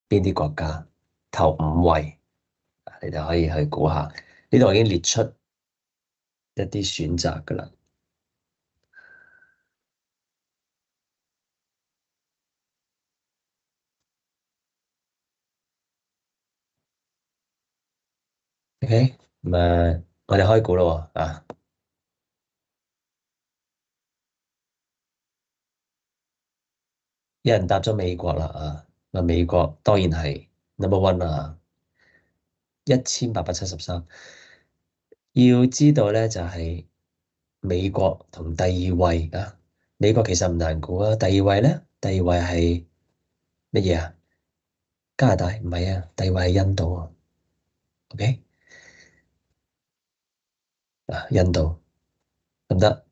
邊啲國家頭5位，你就可以去估下。呢度我已經列出一啲選擇㗎啦。OK，咁我哋開估咯喎啊！有人答咗美國啦啊！嗱，美國當然係 number 1啦，1873。要知道咧，就係美國同第二位啊。美國其實唔難估啊，第二位咧，第二位係乜嘢啊？加拿大唔係啊，第二位係印度啊。OK 啊，印度得唔得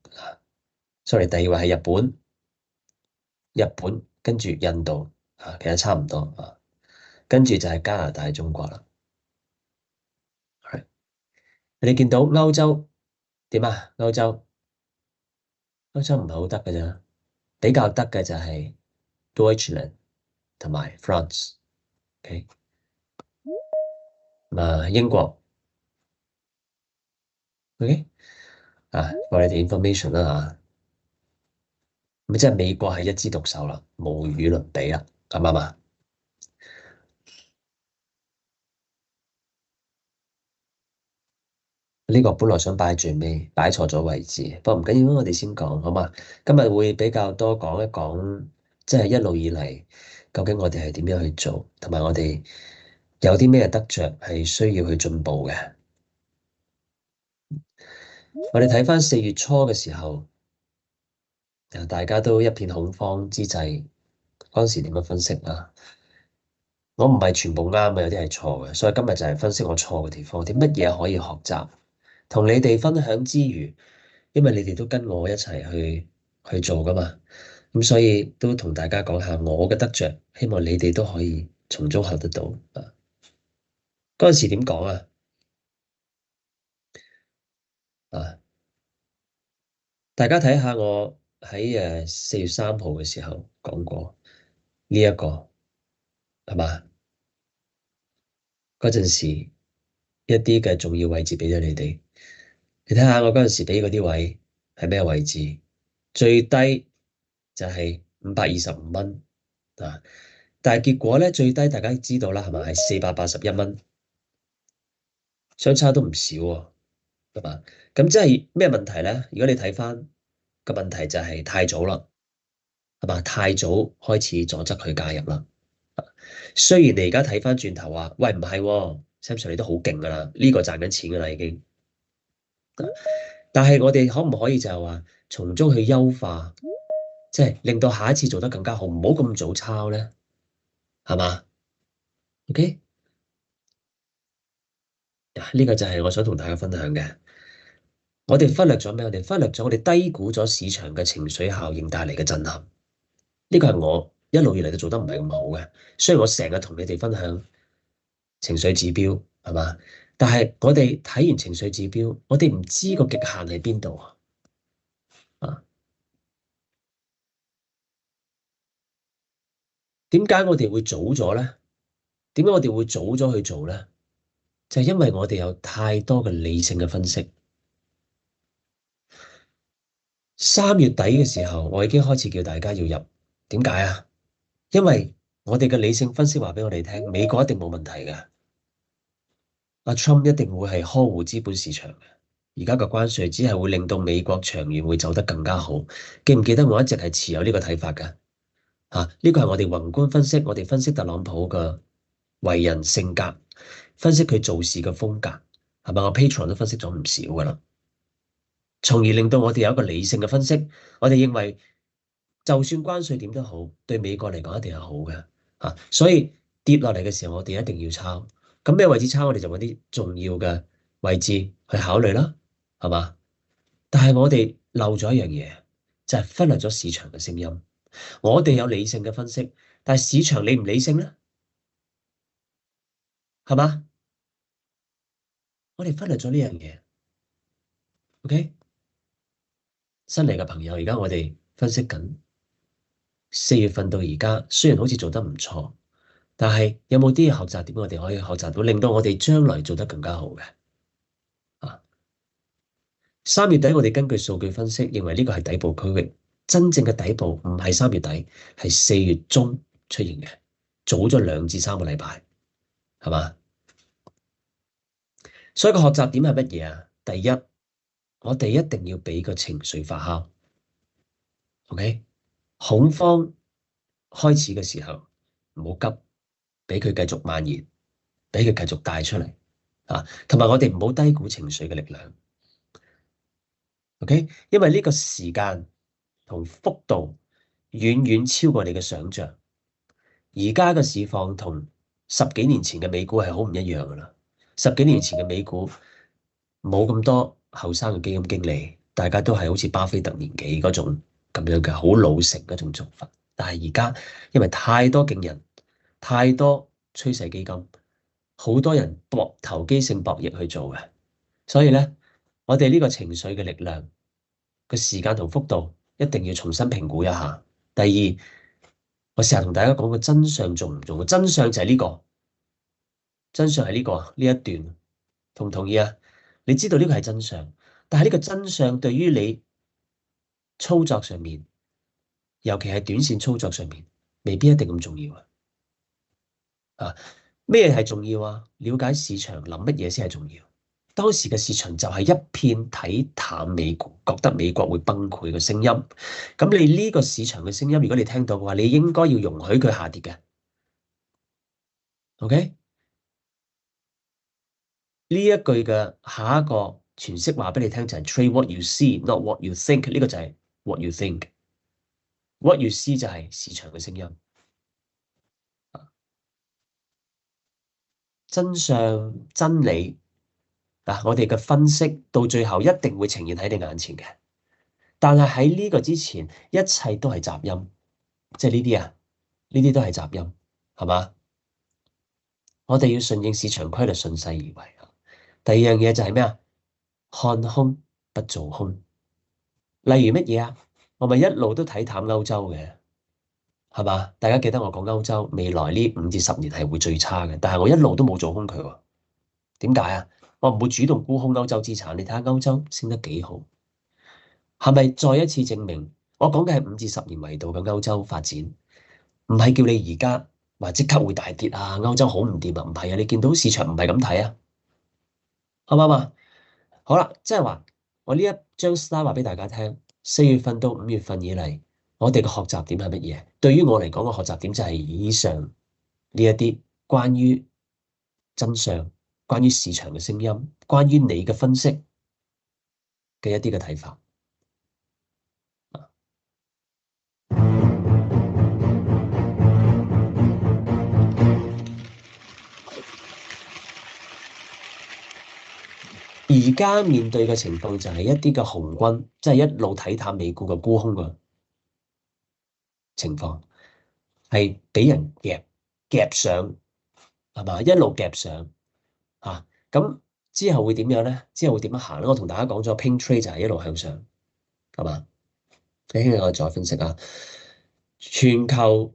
？Sorry，第二位係日本，日本跟住印度啊，其實差唔多啊。跟住就係加拿大、中國啦。係你見到歐洲點啊？歐洲唔係好得㗎咋，比較得嘅就係 Deutschland 同埋 France。OK，英國。OK 啊，我哋啲 information 啦嚇，咁即係美國係一枝獨秀啦，無與倫比啦，啱唔啱啊？呢個本來想擺最尾，擺錯咗位置，不過唔緊要，我哋先講好嘛。今日會比較多講一講，即係一路以嚟究竟我哋係點樣去做，同埋我哋有啲咩得着係需要去進步嘅。我哋睇翻4月初嘅時候，大家都一片恐慌之際，嗰陣時點樣分析啊？我唔係全部啱嘅，有啲係錯嘅，所以今日就係分析我錯嘅地方，啲乜嘢可以學習，同你哋分享之餘，因為你哋都跟我一齊去做噶嘛，咁所以都同大家講下我嘅得着，希望你哋都可以從中學得到啊。嗰陣時點講啊？啊，大家睇下我喺4月3號嘅時候講過呢一個係嘛？嗰陣時一啲嘅重要位置俾咗你哋。你睇下我嗰陣時俾嗰啲位係咩位置？最低就係525蚊啊！但係結果咧，最低大家知道啦，係咪係481蚊，相差都唔少喎，係嘛？咁即係咩問題咧？如果你睇翻個問題就係太早啦，係嘛？太早開始阻則佢介入啦。雖然你而家睇翻轉頭話，喂唔係喎，Samson 你都好勁噶啦，呢個賺緊錢噶啦已經。但係我哋可唔可以就係話從中去優化，即係令到下一次做得更加好，唔好咁早抄咧，係嘛？OK，呢個就係我想同大家分享嘅。我哋忽略咗咩？我哋忽略咗，我哋低估咗市場嘅情緒效應帶嚟嘅震撼。呢個係我一路以嚟都做得唔係咁好嘅。雖然我成日同你哋分享情緒指標，係嘛？但係我哋睇完情緒指標，我哋唔知個極限喺邊度啊？啊，點解我哋會早咗咧？點解我哋會早咗去做咧？就係因為我哋有太多嘅理性嘅分析。3月底嘅時候，我已經開始叫大家要入。點解啊？因為我哋嘅理性分析話俾我哋聽，美國一定冇問題嘅，阿 Trump 一定會係呵護資本市場嘅。而家嘅關稅只係會令到美國長遠會走得更加好。記唔記得我一直係持有呢個睇法㗎？呢個係我哋宏觀分析，我哋分析特朗普嘅為人性格，分析佢做事嘅風格，係咪？我 Patreon 都分析咗唔少㗎啦。從而令到我哋有一個理性嘅分析，我哋認為就算關稅點都好，對美國嚟講一定係好嘅所以跌落嚟嘅時候，我哋一定要抄。咁咩位置抄？我哋就揾啲重要嘅位置去考慮啦，係嘛？但係我哋漏咗一樣嘢，就係忽略咗市場嘅聲音。我哋有理性嘅分析，但係市場理唔理性咧？係嘛？我哋忽略咗呢樣嘢。OK，新嚟嘅朋友，而家我哋分析緊4月份到而家，雖然好似做得唔錯。但係有冇啲學習點我哋可以學習到，令到我哋將來做得更加好嘅？啊，3月底我哋根據數據分析，認為呢個係底部區域，真正嘅底部唔係3月底，係4月中出現嘅，早咗2至3個禮拜，係嘛？所以個學習點係乜嘢啊？第一，我哋一定要俾個情緒發酵，OK？恐慌開始嘅時候唔好急，俾佢繼續蔓延，俾佢繼續帶出嚟啊！同埋我哋唔好低估情緒嘅力量，OK？因為呢個時間同幅度遠遠超過你嘅想象。而家嘅市況同10幾年前嘅美股係好唔一樣噶啦。10幾年前嘅美股冇咁多後生嘅基金經理，大家都係好似巴菲特年紀嗰種咁樣嘅好老成嗰種做法。但係而家因為太多勁人，太多趨勢基金，好多人投機性博弈去做嘅，所以咧，我哋呢個情緒嘅力量個時間同幅度一定要重新評估一下。第二，我成日同大家講個真相重唔重要？真相就係呢個，真相係呢個呢一段，同唔同意啊？你知道呢個係真相，但係呢個真相對於你操作上面，尤其係短線操作上面，未必一定咁重要啊！啊，咩係重要啊？了解市場諗乜嘢先係重要。當時嘅市場就係一片睇淡美股，覺得美國會崩潰嘅聲音。咁你呢個市場嘅聲音，如果你聽到嘅話，你應該要容許佢下跌嘅。OK？呢一句嘅下一個詮釋話俾你聽就係 trade what you see, not what you think。呢個就係 what you think。what you see 就係市場嘅聲音。真相真理嗱，我哋嘅分析到最後一定會呈現喺你眼前嘅。但係喺呢個之前，一切都係雜音，即係呢啲啊，呢啲都係雜音，係嘛？我哋要順應市場規律，順勢而為。第二樣嘢就係咩啊？看空不做空。例如乜嘢啊？我咪一路都睇淡歐洲嘅，係嘛？大家記得我講歐洲未來呢5至10年係會最差嘅，但係我一路都冇做空佢喎。點解啊？我唔會主動沽空歐洲資產。你睇下歐洲升得幾好，係咪再一次證明我講嘅係5至10年維度嘅歐洲發展？唔係叫你而家話即刻會大跌啊，歐洲好唔掂啊？唔係啊，你見到市場唔係咁睇啊，啱唔啱啊？好啦，即係話我呢一張 slide 話俾大家聽，4月份到5月份以嚟，我哋嘅學習點係乜嘢？對於我嚟講，個學習點就係以上呢一啲關於真相、關於市場嘅聲音、關於你嘅分析嘅一啲嘅睇法。而家面對嘅情況就係一啲嘅紅軍，即係一路睇淡美股嘅沽空嘅情況，係俾人夾上，係嘛？一路夾上嚇，咁之後會點樣咧？之後會點樣行咧？我同大家講咗，pink trade 就係一路向上，係嘛？你聽日我再分析啊。全球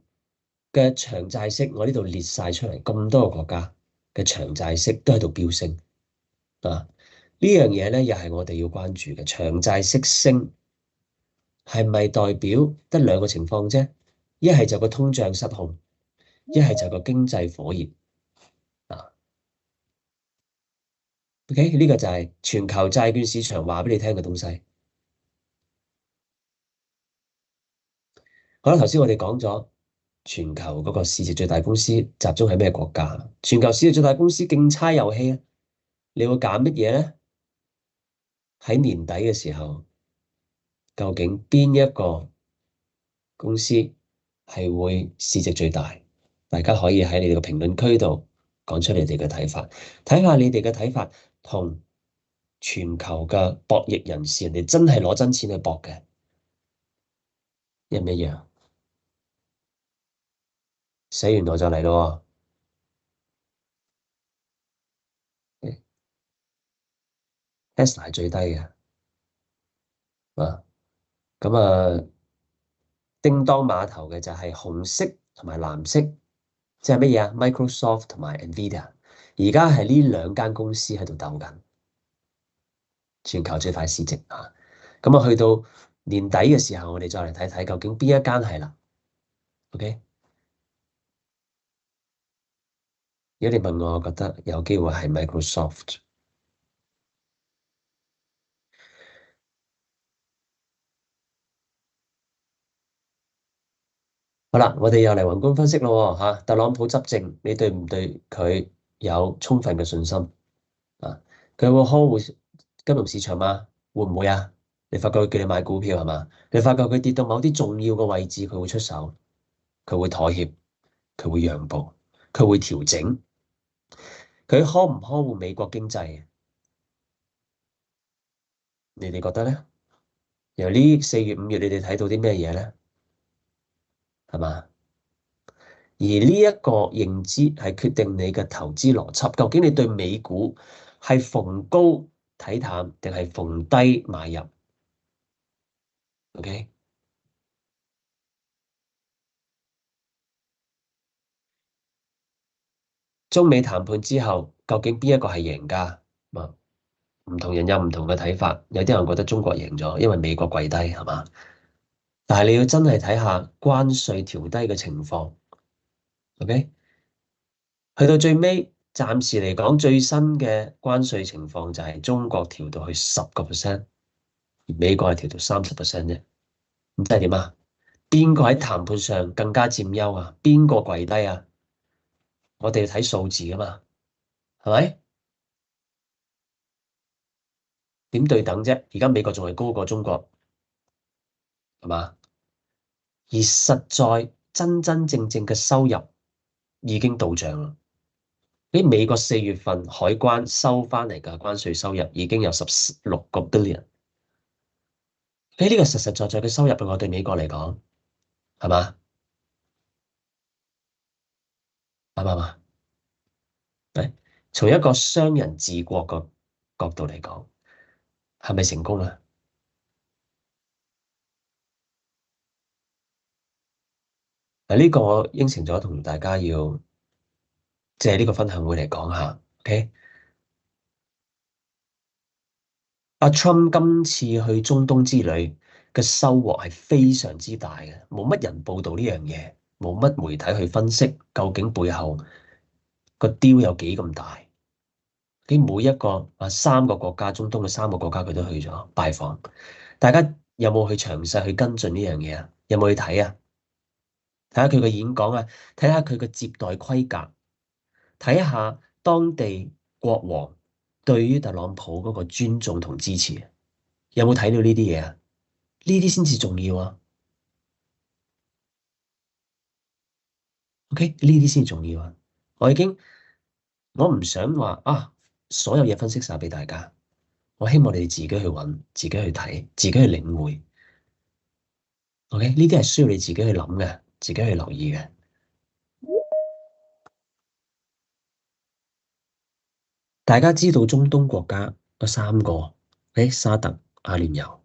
嘅長債息，我呢度列晒出嚟，咁多個國家嘅長債息都喺度飆升啊！呢樣嘢咧，又係我哋要關注嘅。長債息升係咪代表得兩個情況啫？一係就個通脹失控，一係就個經濟火熱啊。OK，呢個就係全球債券市場話俾你聽嘅東西。好啦，頭先我哋講咗全球嗰個市值最大公司集中喺咩國家？全球市值最大公司競猜遊戲啊，你會揀乜嘢咧？喺年底嘅時候，究竟邊一個公司係會市值最大？大家可以喺你哋嘅評論區度講出你哋嘅睇法，睇下你哋嘅睇法同全球嘅博弈人士，人哋真係攞真錢去博嘅，一唔一樣？寫完我就嚟咯，Tesla 係最低嘅，啊，咁啊，叮當碼頭嘅就係紅色同埋藍色。即係乜嘢啊？Microsoft 同埋 Nvidia，而家係呢兩間公司喺度鬥緊全球最快市值啊！咁啊，去到年底嘅時候，我哋再嚟睇睇究竟邊一間係啦。OK，如果你問我，我覺得有機會係 Microsoft。好啦，我哋又嚟宏觀分析咯嚇。特朗普執政，你對唔對佢有充分嘅信心啊？佢會呵護金融市場嗎？會唔會啊？你發覺佢叫你買股票係嘛？你發覺佢跌到某啲重要嘅位置，佢會出手，佢會妥協，佢會讓步，佢會調整，佢呵唔呵護美國經濟？你哋覺得咧？由呢4月、5月，你哋睇到啲咩嘢咧？係嘛？而呢一個認知係決定你嘅投資邏輯，究竟你對美股係逢高睇淡定係逢低買入？OK，中美談判之後，究竟邊一個係贏家？啊，唔同人有唔同嘅睇法，有啲人覺得中國贏咗，因為美國跪低，係嘛？但係你要真係睇下關稅調低嘅情況，OK？去到最尾，暫時嚟講最新嘅關稅情況就係中國調到去10%，而美國係調到30%啫。咁即係點啊？邊個喺談判上更加佔優啊？邊個跪低啊？我哋要睇數字噶嘛，係咪？點對等啫？而家美國仲係高過中國，係嘛？而實在真真正正嘅收入已經到帳啦。喺美國4月份海關收翻嚟嘅關稅收入已經有16個 billion。呢個實實在在嘅收入，我對美國嚟講，係嘛？啱唔啱啊？誒，從一個商人治國嘅角度嚟講，係咪成功啊？呢個我應承咗同大家要借呢個分享會嚟講下。OK，阿 Trump 今次去中東之旅嘅收穫係非常之大嘅，冇乜人報道呢樣嘢，冇乜媒體去分析究竟背後個 deal 有幾咁大。每一個3個國家，中東嘅3個國家佢都去咗拜訪，大家有冇去詳細去跟進呢樣嘢啊？有冇去睇啊？睇下佢嘅演講啊，睇下佢嘅接待規格，睇下當地國王對於特朗普嗰個尊重同支持，有冇睇到呢啲嘢啊？呢啲先至重要啊！OK，呢啲先重要啊！我唔想話所有嘢分析晒俾大家，我希望你哋自己去揾，自己去睇，自己去領會。OK，呢啲係需要你自己去諗嘅，自己去留意嘅。大家知道中東國家嗰3個，沙特、阿聯酋、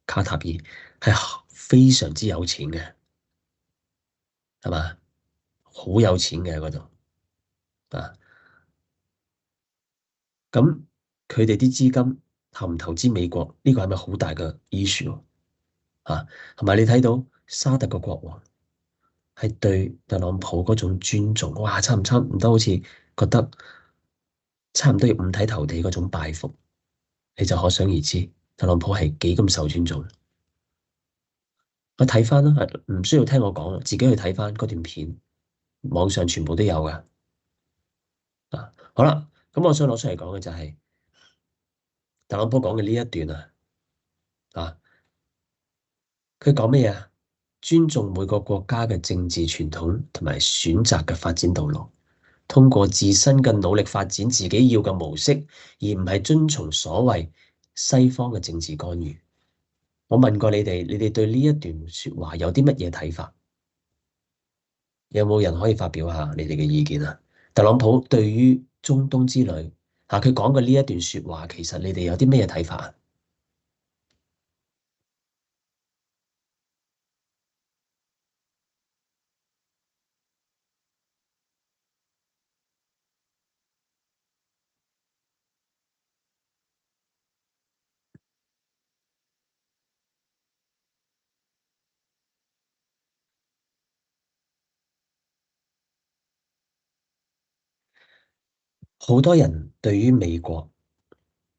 卡塔爾係非常之有錢嘅，係嘛？好有錢嘅喺嗰度啊！咁佢哋啲資金投唔投資美國？呢個係咪好大嘅 issue 啊？同埋你睇到沙特個國王係對特朗普嗰種尊重，哇！差唔多好似覺得差唔多要五體投地嗰種拜服，你就可想而知特朗普係幾咁受尊重。我睇翻啦，唔需要聽我講，自己去睇翻嗰段片，網上全部都有噶。好啦，咁我想攞出嚟講嘅就係特朗普講嘅呢一段啊，佢講咩啊？尊重每個國家嘅政治傳統同埋選擇嘅發展道路，通過自身嘅努力發展自己要嘅模式，而唔係遵從所謂西方嘅政治干預。我問過你哋，你哋對呢一段說話有啲乜嘢睇法？有冇人可以發表下你哋嘅意見啊？特朗普對於中東之旅佢講嘅呢一段說話，其實你哋有啲咩睇法啊？好多人對於美國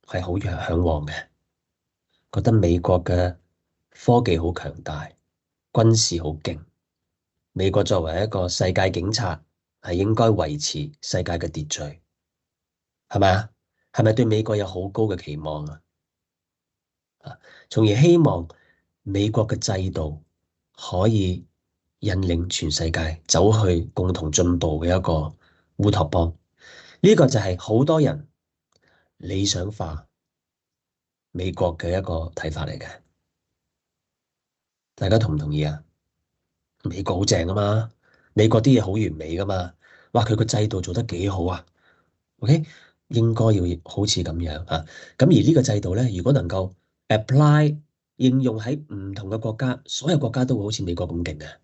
係好向往嘅，覺得美國嘅科技好強大，軍事好勁。美國作為一個世界警察，係應該維持世界嘅秩序，係咪啊？係咪對美國有好高嘅期望啊？啊，從而希望美國嘅制度可以引領全世界走去共同進步嘅一個烏托邦。呢個就係好多人理想化美國嘅一個睇法嚟嘅。大家同唔同意啊？美國好正啊嘛，美國啲嘢好完美噶嘛，哇！佢個制度做得幾好啊，OK，應該要好似咁樣啊。咁而呢個制度咧，如果能夠 apply 應用喺唔同嘅國家，所有國家都會好似美國咁勁嘅，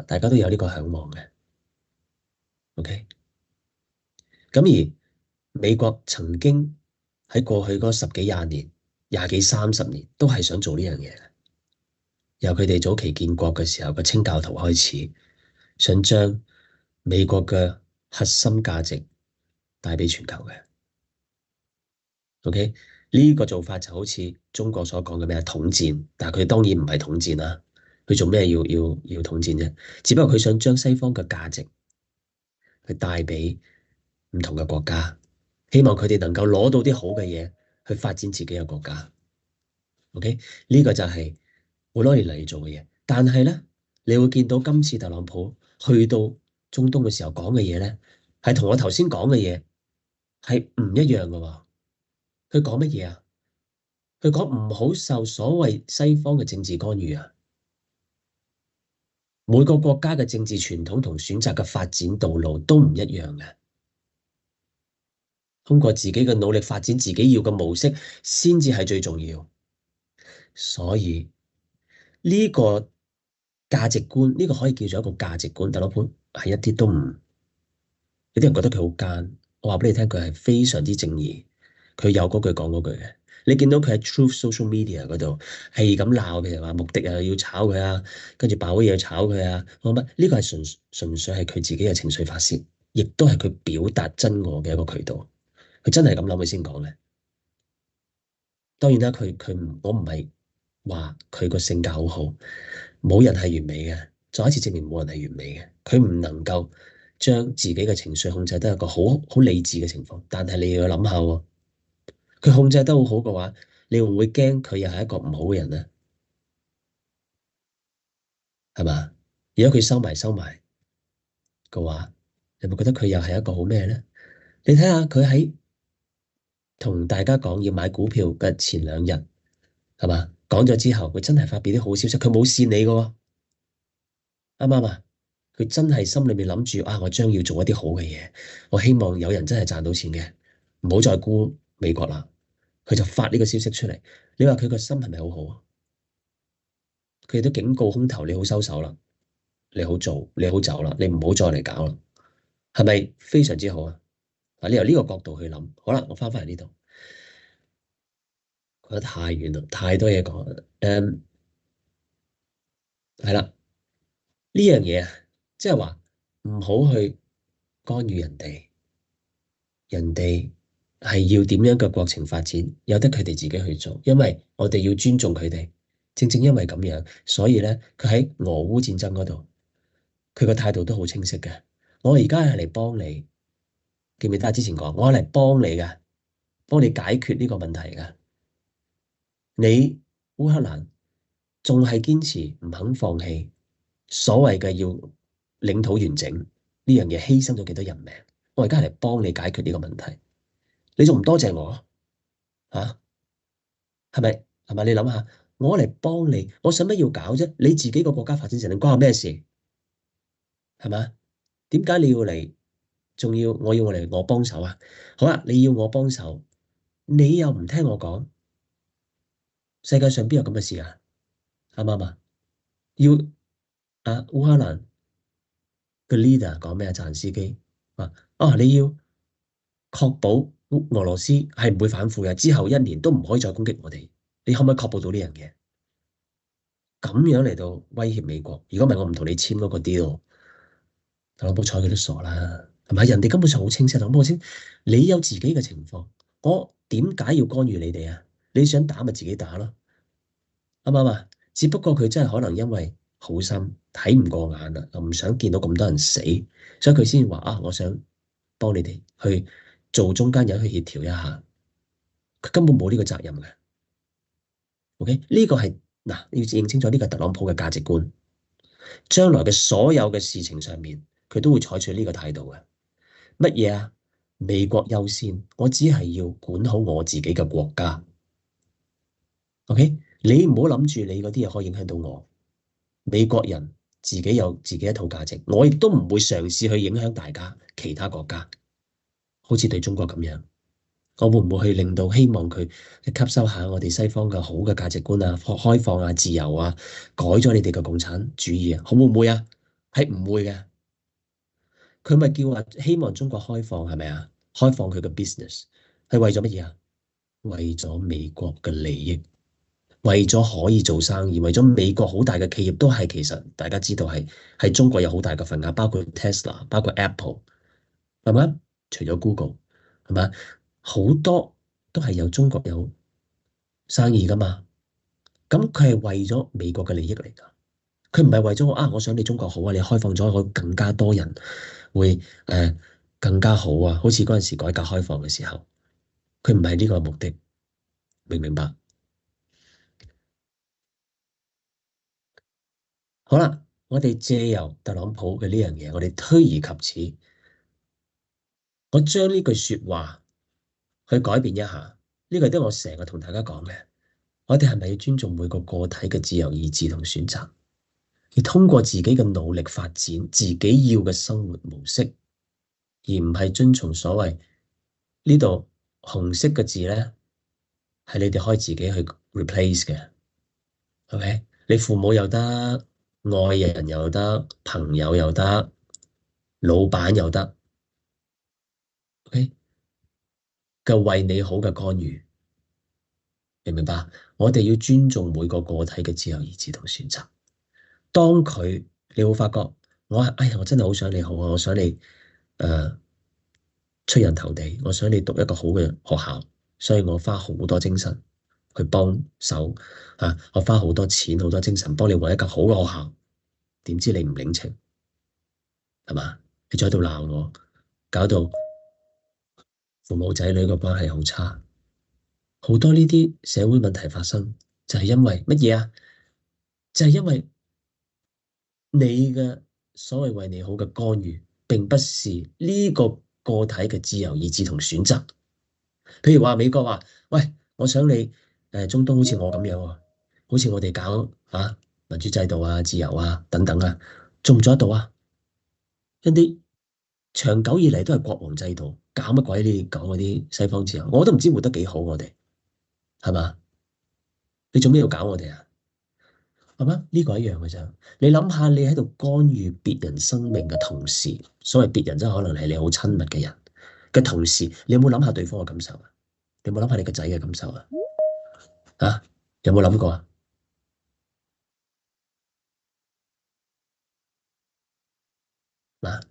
大家都有呢個向往嘅，OK。咁而美國曾經喺過去嗰十幾廿年、廿幾三十年，都係想做呢樣嘢。由佢哋早期建國嘅時候嘅清教徒開始，想將美國嘅核心價值帶俾全球嘅。OK，呢個做法就好似中國所講嘅咩統戰，但係佢當然唔係統戰啦。佢做咩要統戰啫？只不過佢想將西方嘅價值去帶俾唔同嘅國家，希望佢哋能夠攞到啲好嘅嘢去發展自己嘅國家。OK，呢個就係好多年嚟做嘅嘢。但係咧，你會見到今次特朗普去到中東嘅時候講嘅嘢咧，係同我頭先講嘅嘢係唔一樣嘅喎。佢講乜嘢啊？佢講唔好受所謂西方嘅政治干預啊！每個國家嘅政治傳統同選擇嘅發展道路都唔一樣嘅，通過自己嘅努力發展自己要嘅模式，先至係最重要。所以呢個價值觀，呢個可以叫做一個價值觀。特朗普係一啲都唔，有啲人覺得佢好奸。我話俾你聽，佢係非常之正義，佢有嗰句講嗰句嘅。你見到佢喺 Truth Social Media 嗰度係咁鬧，譬如話穆迪啊要炒佢啊，跟住鮑威爾炒佢啊，我乜呢個係純粹係佢自己嘅情緒發洩，亦都係佢表達真我嘅一個渠道。佢真係咁諗佢先講嘅。當然啦，我唔係話佢個性格好好，冇人係完美嘅，再一次證明冇人係完美嘅。佢唔能夠將自己嘅情緒控制得一個好理智嘅情況，但係你要諗下喎，佢控制得好好嘅話，你會唔會驚佢又係一個唔好嘅人咧？係嘛？如果佢收埋嘅話，你會覺得佢又係一個好咩咧？你睇下佢喺同大家講要買股票嘅前2日，係嘛？講咗之後，佢真係發表啲好消息，佢冇騙你嘅喎，啱唔啱啊？佢真係心裏面諗住啊，我將要做一啲好嘅嘢，我希望有人真係賺到錢嘅，唔好再沽美國啦。佢就發呢個消息出嚟，你話佢個心係咪好好啊？佢都警告空頭，你好收手啦，你好做，你好走啦，你唔好再嚟搞啦，係咪非常之好啊？啊，你由呢個角度去諗，好啦，我翻返嚟呢度，覺得太遠啦，太多嘢講啦。係啦，呢樣嘢啊，即係話唔好去干預人哋，人哋係要點樣嘅國情發展，由得佢哋自己去做，因為我哋要尊重佢哋。正正因為咁樣，所以咧，佢喺俄烏戰爭嗰度，佢個態度都好清晰嘅。我而家係嚟幫你，記唔記得之前講，我係嚟幫你嘅，幫你解決呢個問題嘅。你烏克蘭仲係堅持唔肯放棄所謂嘅要領土完整呢樣嘢，犧牲咗幾多人命？我而家係嚟幫你解決呢個問題，你仲唔多謝我啊？係咪？係咪？你諗下，我嚟幫你，我使乜要搞啫？你自己個國家發展成點，關我咩事？係嘛？點解你要嚟？仲要我幫手啊？好啦，你要我幫手，你又唔聽我講，世界上邊有咁嘅事啊？啱唔啱啊？要烏克蘭嘅 leader 講咩啊？澤連斯基話你要確保俄羅斯係唔會反腐嘅，之後1年都唔可以再攻擊我哋。你可唔可以確保到呢樣嘢？咁樣嚟到威脅美國？如果唔係，我唔同你簽嗰個 deal。特朗普睬佢都傻啦，係咪？人哋根本上好清晰，同我先，你有自己嘅情況，我點解要干預你哋啊？你想打咪自己打咯，啱唔啱啊？只不過佢真係可能因為好心睇唔過眼啦，又唔想見到咁多人死，所以佢先話啊，我想幫你哋去做中間人去協調一下，佢根本冇呢個責任嘅。OK，呢個係嗱，要認清楚呢個特朗普嘅價值觀，將來嘅所有嘅事情上面，佢都會採取呢個態度嘅。乜嘢啊？美國優先，我只係要管好我自己嘅國家。OK，你唔好諗住你嗰啲嘢可以影響到我。美國人自己有自己一套價值，我亦都唔會嘗試去影響大家其他國家，好似對中國咁樣。我會唔會去令到希望佢吸收下我哋西方嘅好嘅價值觀啊、開放啊、自由啊，改咗你哋嘅共產主義啊？會唔會啊？係唔會嘅。佢咪叫話希望中國開放係咪啊？開放佢嘅 business 係為咗乜嘢啊？為咗美國嘅利益，為咗可以做生意，為咗美國好大嘅企業都係其實大家知道係中國有好大嘅份額，包括 Tesla，包括 Apple，係咪？除咗 Google，係咪？好多都係有中國有生意噶嘛。咁佢係為咗美國嘅利益嚟㗎，佢唔係為咗啊！我想你中國好啊，你開放咗，我更加多人會更加好啊。好似嗰陣時改革開放嘅時候，佢唔係呢個目的，明唔明白？好啦，我哋借由特朗普嘅呢樣嘢，我哋推而及此，我將呢句說話去改變一下。呢個都係我成日同大家講嘅。我哋係咪要尊重每個個體嘅自由意志同選擇，而通過自己嘅努力發展自己要嘅生活模式，而唔係遵從所謂呢度紅色嘅字咧，係你哋可以自己去 replace 嘅。OK，你父母又得，愛人又得，朋友又得，老闆又得。OK，嘅為你好嘅干預，明唔明白？我哋要尊重每個個體嘅自由意志同選擇。當佢，你會發覺，哎呀，我真係好想你好啊，我想你出人頭地，我想你讀一個好嘅學校，所以我花好多精神去幫手啊，我花好多錢、好多精神幫你揾一個好嘅學校，點知你唔領情，係嘛？你再喺度鬧我，搞到父母仔女嘅關係好差，好多呢啲社會問題發生，就係因為乜嘢啊？就係因為你嘅所謂為你好嘅干預，並不是呢個個體嘅自由意志同選擇。譬如話美國話，喂，我想你中東好似我咁樣啊，好似我哋搞民主制度啊、自由啊等等啊，做唔做得到啊？人哋長久以嚟都係國王制度，搞乜鬼你講嗰啲西方自由，我都唔知活得幾好，我哋係嘛？你做咩要搞我哋啊？係嘛？呢個一樣嘅啫。你諗下，你喺度干預別人生命嘅同時，所謂別人真係可能係你好親密嘅人嘅同時，你有冇諗下對方嘅感受啊？你有冇諗下你個仔嘅感受啊？啊，有冇諗過啊？嗱，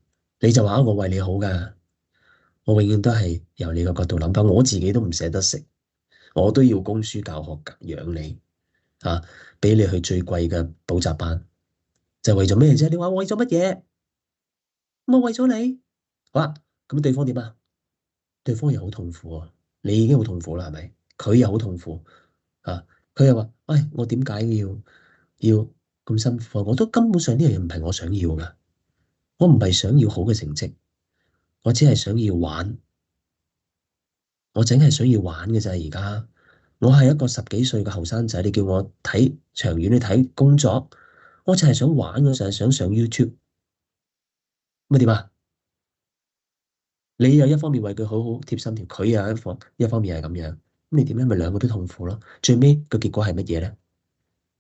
你就話我為你好噶，我永遠都係由你個角度諗法，我自己都唔捨得食，我都要供書教學養你啊，俾你去最貴嘅補習班，就為咗咩啫？你話為咗乜嘢？我為咗你，好啦，咁對方點啊？對方又好痛苦啊，你已經好痛苦啦，係咪？佢又好痛苦啊，佢又話，唉，我點解要咁辛苦啊？我都根本上呢樣嘢唔係我想要噶，我唔係想要好嘅成績，我只係想要玩。我淨係想要玩嘅咋，而家我係一個10幾歲嘅後生仔，你叫我睇長遠，你睇工作，我就係想玩，我就係想上 YouTube，咁點啊？你又一方面為佢好好貼心條，佢又一方面係咁樣，咁你點咧？咪兩個都痛苦咯。最尾個結果係乜嘢咧？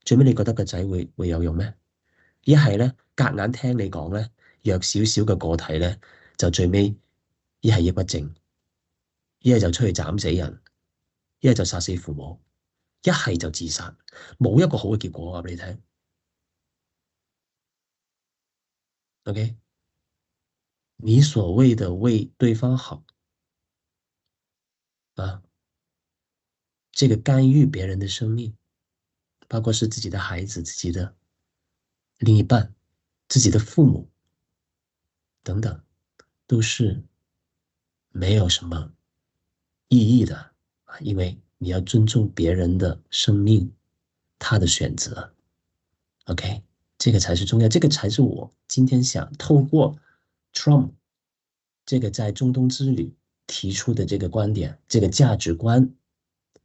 最尾你覺得個仔會有用咩？一係咧夾硬聽你講咧，弱少少嘅個體咧，就最尾一係抑鬱症，一係就出去斬死人，一係就殺死父母。一係就自殺，冇一個好嘅結果，我話俾你聽。OK，你所謂的為對方好啊，這個干預別人的生命，包括是自己的孩子、自己的另一半、自己的父母等等，都是沒有什麼意義的啊，因為你要尊重別人的生命，他的選擇。OK，這個才是重要，這個才是我今天想透過 Trump 這個在中東之旅提出的這個觀點，這個價值觀，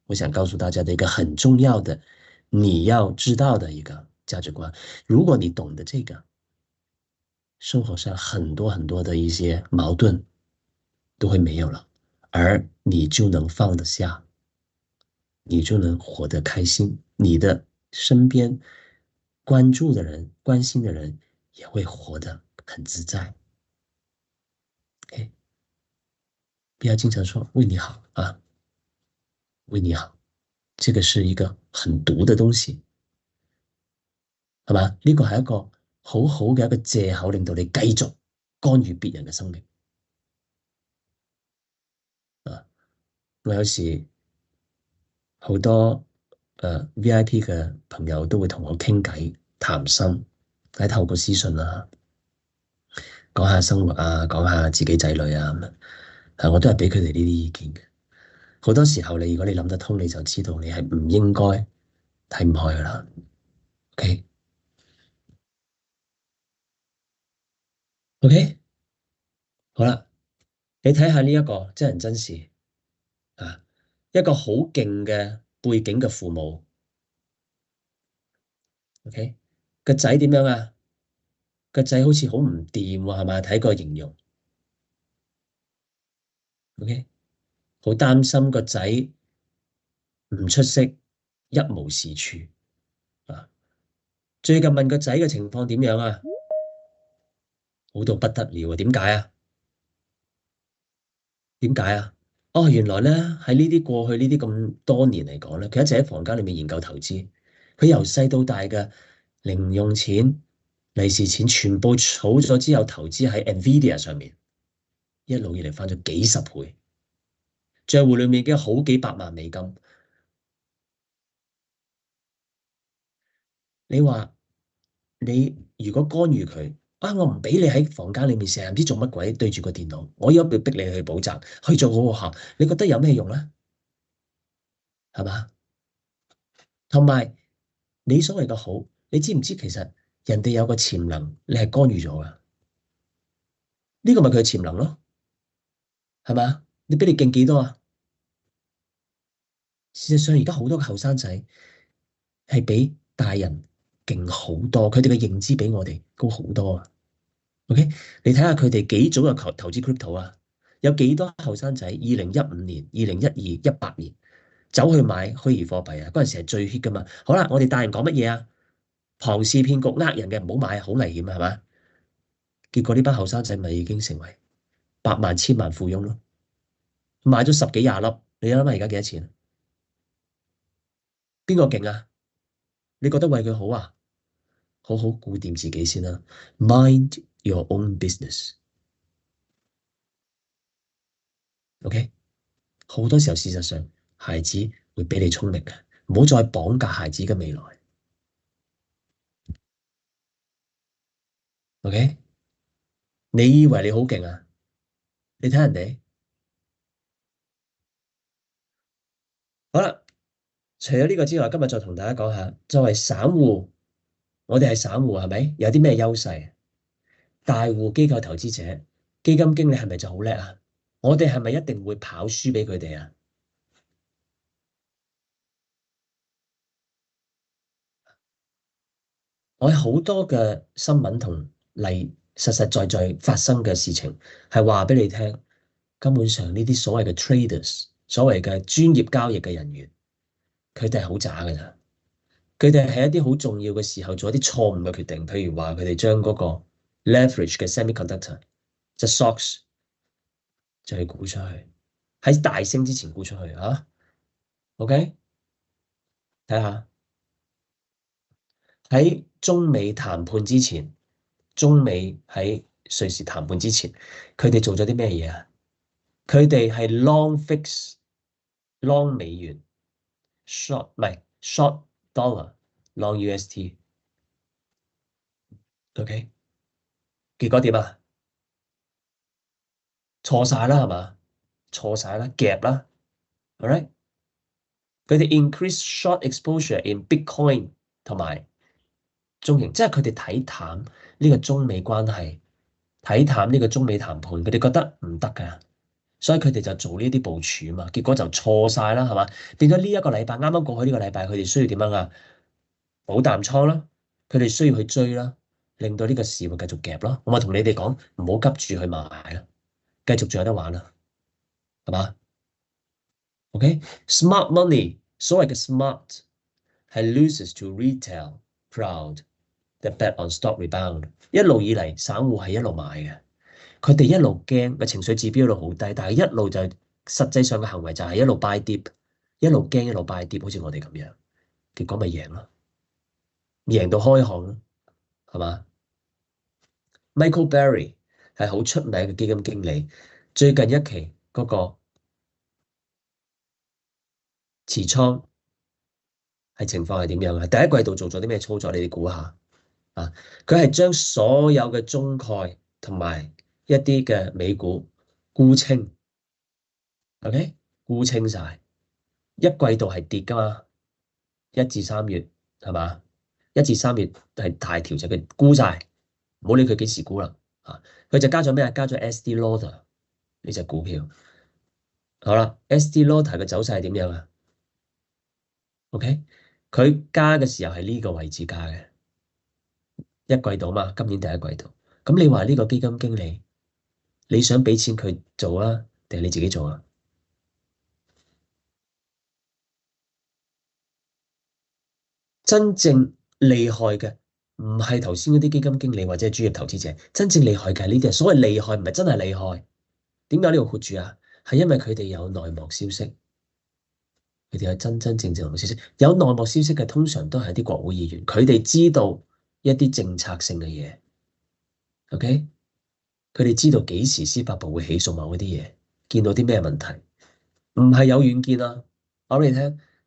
我想告訴大家的一個很重要的，你要知道的一個價值觀。如果你懂得這個，生活上很多很多的一些矛盾都會沒有了，而你就能放得下，你就能活得開心，你的身邊關注的人、關心的人也會活得很自在。OK，不要經常說為你好啊，為你好，這個是一個很毒的東西，係嘛？呢個係一個好好嘅一個借口，令到你繼續干預別人嘅生命啊！我有時好多VIP 嘅朋友都會同我傾偈談心，喺透過私信啊，講下生活啊，講下自己仔女啊咁啊，我都係俾佢哋呢啲意見嘅。好多時候，如果你諗得通，你就知道你係唔應該睇唔開噶啦。OK OK，好啦，你睇下呢一個真人真事啊，一個好勁嘅背景嘅父母，OK，個仔點樣啊？個仔好似好唔掂喎，係咪？睇個形容，OK，好擔心個仔唔出色，一無是處啊！最近問個仔嘅情況點樣啊？好到不得了啊！點解啊？點解啊？哦，原來咧喺呢啲過去呢啲咁多年嚟講咧，佢一直喺房間裏面研究投資。佢由細到大嘅零用錢、利是錢全部儲咗之後，投資喺 Nvidia 上面，一路以嚟翻咗幾十倍，賬戶裏面已經好幾百萬美金。你話你如果干預佢啊，我唔俾你喺房間裏面成日唔知做乜鬼，對住個電腦，我要逼你去補習，去做好學校，你覺得有咩用咧？係嘛？同埋你所謂嘅好，你知唔知其實人哋有個潛能，你係干預咗噶？呢個咪佢嘅潛能咯，係嘛？你俾你勁幾多啊？事實上，而家好多嘅後生仔係比大人勁好多，佢哋嘅認知比我哋高好多啊。OK，你睇下佢哋幾早就投資 crypto 啊？有幾多後生仔2015年、2012、2018年走去買虛擬貨幣啊？嗰陣時係最 hit 噶嘛。好啦，我哋大人講乜嘢啊？龐氏騙局呃人嘅唔好買，好危險啊，係嘛？結果呢班後生仔咪已經成為百萬、千萬富翁咯，買咗十幾廿粒，你諗下而家幾多錢？邊個勁啊？你覺得為佢好啊？好好顧掂自己先啦，Mind your own business。OK，好多時候事實上，孩子會比你聰明嘅，唔好再綁架孩子嘅未來。OK，你以為你好勁啊？你睇人哋。好啦，除咗呢個之外，今日再同大家講下，作為散戶，我哋係散戶係咪？有啲咩優勢？大戶機構投資者、基金經理係咪就好叻啊？我哋係咪一定會跑輸俾佢哋啊？我有好多嘅新聞同實實在在發生嘅事情，係話俾你聽。根本上呢啲所謂嘅 traders，所謂嘅專業交易嘅人員，佢哋係好渣㗎咋。佢哋喺一啲好重要嘅時候做一啲錯誤嘅決定，譬如話佢哋將嗰個 leverage 嘅 semiconductor 即係 SOX 就係沽出去，喺大升之前沽出去啊。OK，睇下喺中美談判之前，中美喺瑞士談判之前，佢哋做咗啲咩嘢啊？佢哋係 long fix long 美元 short 唔係 short dollar long UST，OK？結果點啊？錯晒啦係嘛？錯晒啦，夾啦，alright？佢哋 increase short exposure in Bitcoin 同埋中型，即係佢哋睇淡呢個中美關係，睇淡呢個中美談判，佢哋覺得唔得㗎，所以佢哋就做呢啲部署啊嘛，結果就錯晒啦，係嘛？變咗呢一個禮拜，啱啱過去呢個禮拜，佢哋需要點樣啊？補淡倉啦，佢哋需要去追啦，令到呢個市會繼續夾咯。我咪同你哋講，唔好急住去買啦，繼續仲有得玩啦，係嘛？OK，smart money，所謂嘅 smart 係 loses to retail crowd that bet on stock rebound。一路以嚟，散戶係一路買嘅，佢哋一路驚嘅情緒指標一路好低，但係一路就實際上嘅行為就係一路 buy dip，一路驚一路 buy dip，好似我哋咁樣，結果咪贏咯，贏到開行咯，係嘛？Michael Berry 係好出名嘅基金經理，最近一期嗰個持倉係情況係點樣啊？第一季度做咗啲咩操作？你哋估下啊？佢係將所有嘅中概同埋一啲嘅美股沽清，OK？沽清晒，一季度係跌噶嘛？1至3月係嘛？1至3月係大調整，佢沽晒，唔好理佢幾時沽啦。啊，佢就加咗咩啊？加咗 SD Lauder 呢隻股票。好啦，SD Lauder 嘅走勢係點樣啊？OK，佢加嘅時候係呢個位置加嘅，一季度嘛，今年第一季度。咁你話呢個基金經理，你想俾錢佢做啊，定係你自己做啊？真正厲害嘅唔係頭先嗰啲基金經理或者係專業投資者，真正厲害嘅係呢啲人。所謂厲害唔係真係厲害，點解呢度括住啊？係因為佢哋有內幕消息，佢哋有真真正正內幕消息。有內幕消息嘅通常都係啲國會議員，佢哋知道一啲政策性嘅嘢。OK，佢哋知道幾時司法部會起訴某一啲嘢，見到啲咩問題，唔係有遠見啊！我俾你聽，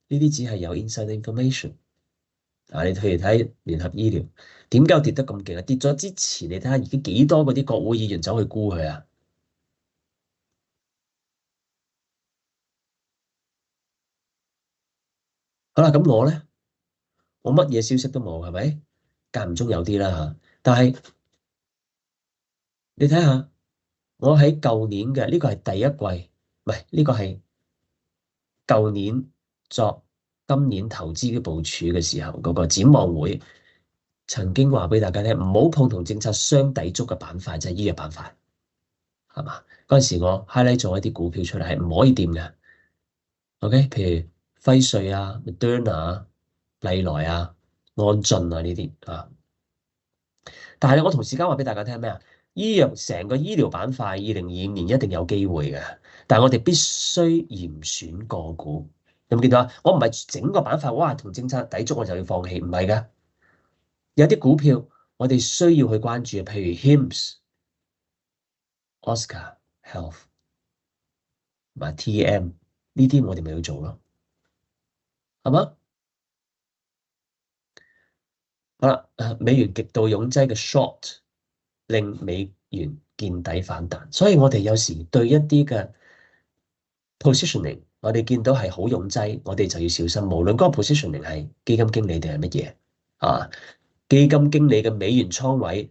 呢啲只係有 inside information。啊，你譬如睇聯合醫療，點解跌得咁勁啊？跌咗之前，你睇下而家幾多嗰啲國會議員走去沽佢啊？好啦，咁我咧，我乜嘢消息都冇，係咪？間唔中有啲啦嚇，但係你睇下，我喺舊年嘅呢個係第一季，唔係呢個係舊年作今年投資嘅部署嘅時候嗰個展望會，曾經話俾大家聽，唔好碰同政策相抵觸嘅板塊，即係醫藥板塊，係嘛？嗰陣時我 highlight 咗一啲股票出嚟，係唔可以掂嘅。OK，譬如輝瑞啊、Moderna 啊、麗來啊、安進啊呢啲啊。但係我同時間話俾大家聽咩啊？醫藥成個醫療板塊，2025年一定有機會嘅。但係我哋必須嚴選個股。有冇見到啊？我唔係整個板塊，哇，同政策抵觸我就要放棄，唔係㗎。有啲股票我哋需要去關注，譬如 Hims、Oscar Health 同埋 TM 呢啲，我哋咪要做咯，係嘛？好啦，美元極度擁擠嘅 short 令美元見底反彈，所以我哋有時對一啲嘅 positioning，我哋見到係好擁擠，我哋就要小心。無論嗰個 positioning 係基金經理定係乜嘢啊，基金經理嘅美元倉位，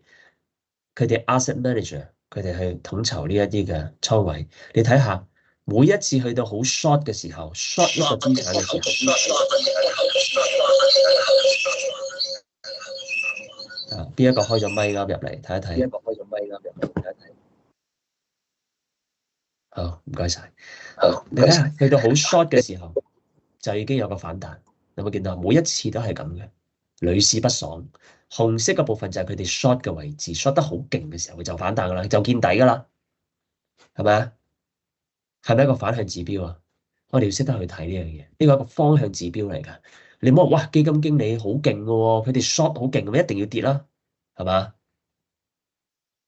佢哋 asset manager，佢哋去統籌呢一啲嘅倉位。你睇下，每一次去到好 short 嘅時候，short 一個資產嘅時候，邊一個開咗咪啱入嚟睇一睇？邊一個開咗咪啱入嚟睇一睇？好，唔該晒。好，你睇下，去到好 short 嘅時候，就已經有個反彈。有冇見到？每一次都係咁嘅，屢試不爽。紅色嘅部分就係佢哋 short 嘅位置，short 得好勁嘅時候，佢就反彈噶啦，就見底噶啦，係咪啊？係咪一個反向指標啊？我哋要識得去睇呢樣嘢，呢個係一個方向指標嚟噶。你唔好話哇，基金經理好勁嘅喎，佢哋 short 好勁，咁一定要跌啦，係嘛？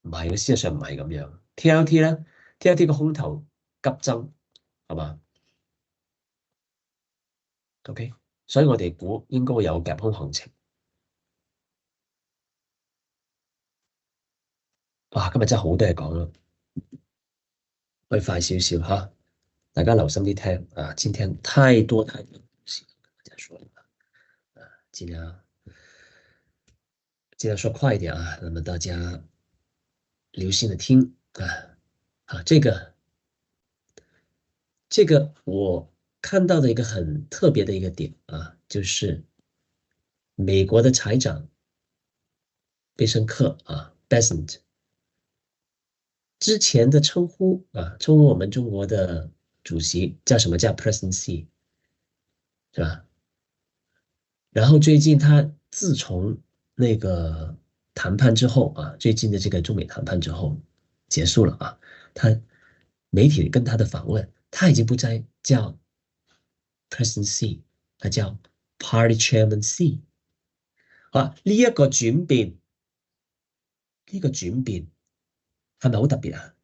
唔係嘅，事實上唔係咁樣。TLT 咧，TLT 個空頭急增，係嘛？OK，所以我哋估應該會有夾空行情。哇，今日真係好多嘢講咯，可以快少少哈，大家留心啲聽啊！今天太多東西跟大家說了啊，盡量說快一點啊，那麼大家留心的聽啊。好，這個我看到的一個很特別的一個點啊，就是美國的財長貝申克啊 Bessent 之前的稱呼啊，稱呼我們中國的主席叫什麼？叫 Presidency，是吧？然後最近他自從那個談判之後啊，最近的這個中美談判之後結束了啊，他媒體跟他的訪問，他已經不再叫 President C，他叫 Party Chairman C。啊，呢一個轉變，呢個轉變係咪好特別啊？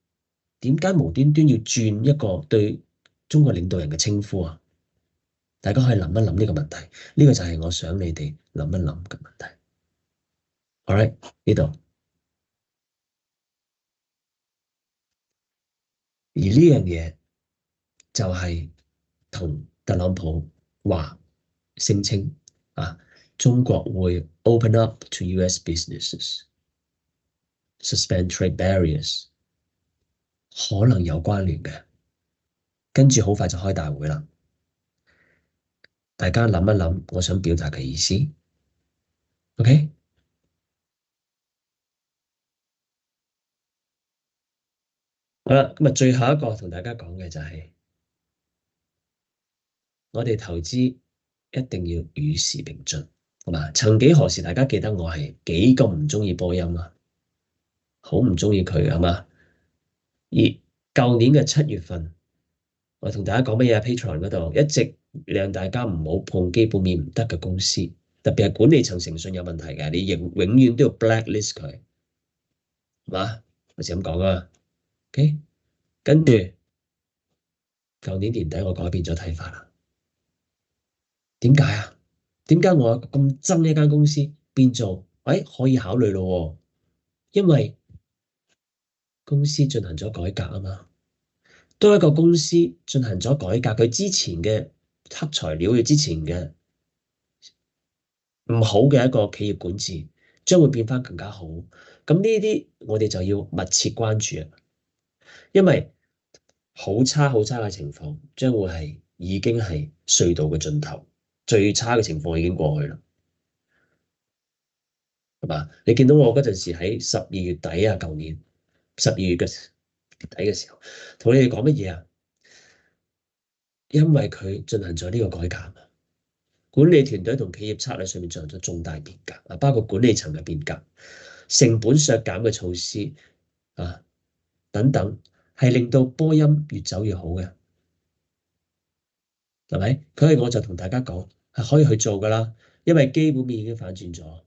點解無端端要轉一個對中國領導人嘅稱呼啊？大家可以諗一諗呢個問題，呢個就係我想你哋諗一諗嘅問題。All right，呢度。而呢樣嘢就係同特朗普話聲稱啊，中國會 open up to US businesses，suspend trade barriers，可能有關聯嘅。跟住好快就開大會啦，大家諗一諗，我想表達嘅意思。OK，好啦，咁啊，最後一個同大家講嘅就係，我哋投資一定要與時並進，係嘛？曾幾何時，大家記得我係幾咁唔中意波音啊，好唔中意佢係嘛？而舊年嘅7月份，我同大家講乜嘢啊？Patreon 嗰度一直讓大家唔好碰基本面唔得嘅公司，特別係管理層誠信有問題嘅，你永遠都要 blacklist 佢，係嘛？我就咁講啊。OK，跟住舊年年底我改變咗睇法啦。點解啊？點解我咁憎呢間公司變做，可以考慮咯？因為公司進行咗改革啊嘛。當一個公司進行咗改革，佢之前嘅黑材料，佢之前嘅唔好嘅一個企業管治，將會變翻更加好。咁呢啲我哋就要密切關注啊，因為好差好差嘅情況將會係已經係隧道嘅盡頭，最差嘅情況已經過去啦，係嘛？你見到我嗰陣時喺12月底啊，舊年12月嘅底嘅時候，同你哋講乜嘢啊？因為佢進行咗呢個改革，管理團隊同企業策略上面進行咗重大變革啊，包括管理層嘅變革、成本削減嘅措施啊等等，係令到波音越走越好嘅，係咪？所以我就同大家講係可以去做噶啦，因為基本面已經反轉咗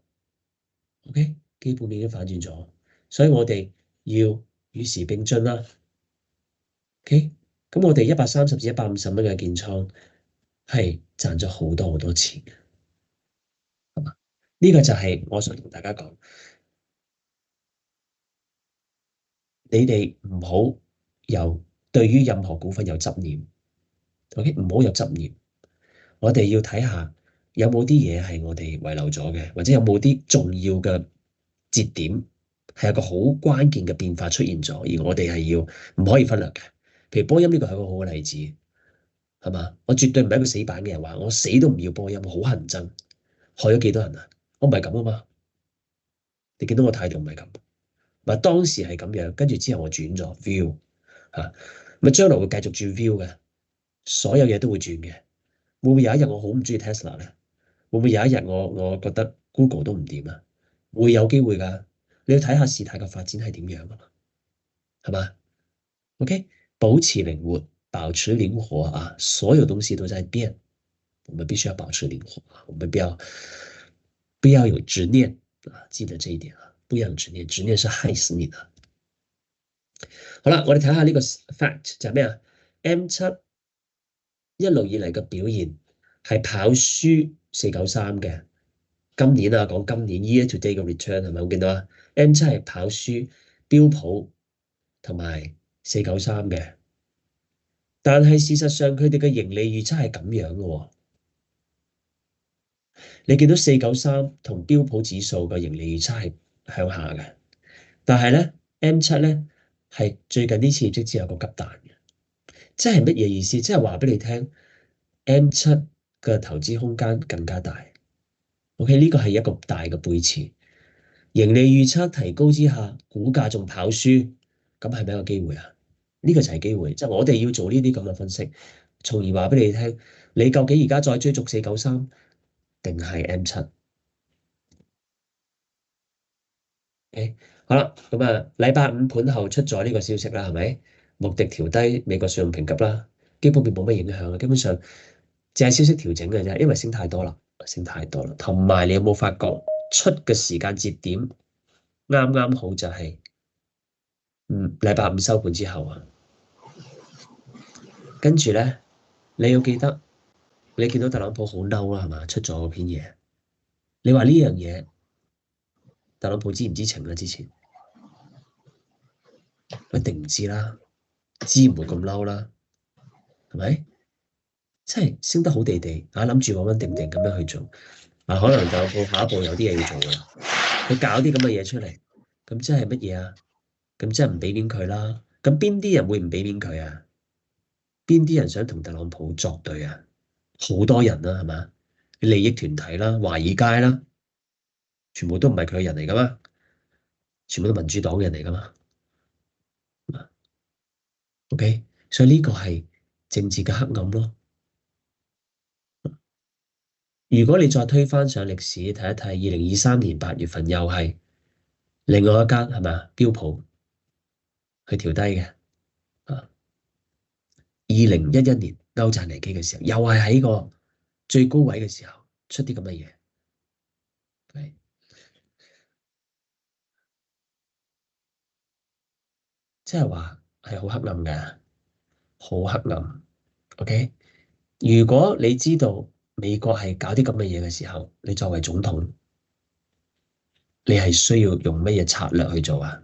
，OK，基本面已經反轉咗，所以我哋要與時並進啦，OK，咁我哋130至150蚊嘅建倉係賺咗好多好多錢嘅，係嘛？呢個就係我想同大家講。你哋唔好有對於任何股份有執念，OK？唔好有執念。我哋要睇下有冇啲嘢係我哋遺留咗嘅，或者有冇啲重要嘅節點係有個好關鍵嘅變化出現咗，而我哋係要唔可以忽略嘅。譬如波音呢個係一個好嘅例子，係嘛？我絕對唔係一個死板嘅人，話我死都唔要波音，好恨憎，害咗幾多人啊？我唔係咁啊嘛，你見到我態度唔係咁。嗱，當時係咁樣，跟住之後我轉咗 view 嚇，咁將來會繼續轉 view 嘅，所有嘢都會轉嘅。會唔會有一日我好唔中意 Tesla 咧？會唔會有一日我覺得 Google 都唔掂啊？會有機會㗎，你要睇下事態嘅發展係點樣啊嘛，係嘛？OK，保持靈活，保持靈活啊！所有東西都在變，我們必須要保持靈活啊！我們不要有執念啊！記得這一點啊！不要有執念，執念是害死你的。好啦，我哋睇下呢個 fact 就係咩啊？M7一路以嚟嘅表現係跑輸493嘅。今年啊，講今年 year to date 嘅 return 係咪？我見到啊，M7係跑輸標普同埋493嘅。但係事實上佢哋嘅盈利預測係咁樣嘅喎。你見到493同標普指數嘅盈利預測係向下嘅，但係咧 M7咧係最近呢次業績之後個急彈嘅，即係乜嘢意思？即係話俾你聽，M7嘅投資空間更加大。OK，呢個係一個大嘅背馳，盈利預測提高之下，股價仲跑輸，咁係咪一個機會啊？呢個就係機會，即係我哋要做呢啲咁嘅分析，從而話俾你聽，你究竟而家再追逐493定係 M7？誒，好啦，咁啊，禮拜五盤後出咗呢個消息啦，係咪？穆迪調低美國信用評級啦，基本面冇乜影響啊，基本上淨係消息調整嘅啫，因為升太多啦，升太多啦。同埋你有冇發覺出嘅時間節點啱啱好就係禮拜五收盤之後啊，跟住咧你要記得，你見到特朗普好嬲啦，係嘛？出咗嗰篇嘢，你話呢樣嘢特朗普知唔知情啊？之前一定唔知啦，知唔會咁嬲啦，係咪？即係升得好地地，諗住穩穩定定咁樣去做，可能特朗普下一步有啲嘢要做噶啦，佢搞啲咁嘅嘢出嚟，咁即係乜嘢啊？咁即係唔俾面佢啦。咁邊啲人會唔俾面佢啊？邊啲人想同特朗普作對啊？好多人啦，係嘛？利益團體啦，華爾街啦，全部都唔係佢嘅人嚟噶嘛，全部都民主黨人嚟噶嘛。OK，所以呢個係政治嘅黑暗咯。如果你再推翻上歷史睇一睇，2023年8月份又係另外一間係咪啊？標普去調低嘅啊。2011年歐債危機嘅時候，又係喺個最高位嘅時候出啲咁嘅嘢，即係話係好黑暗嘅，好黑暗。OK，如果你知道美國係搞啲咁嘅嘢嘅時候，你作為總統，你係需要用乜嘢策略去做啊？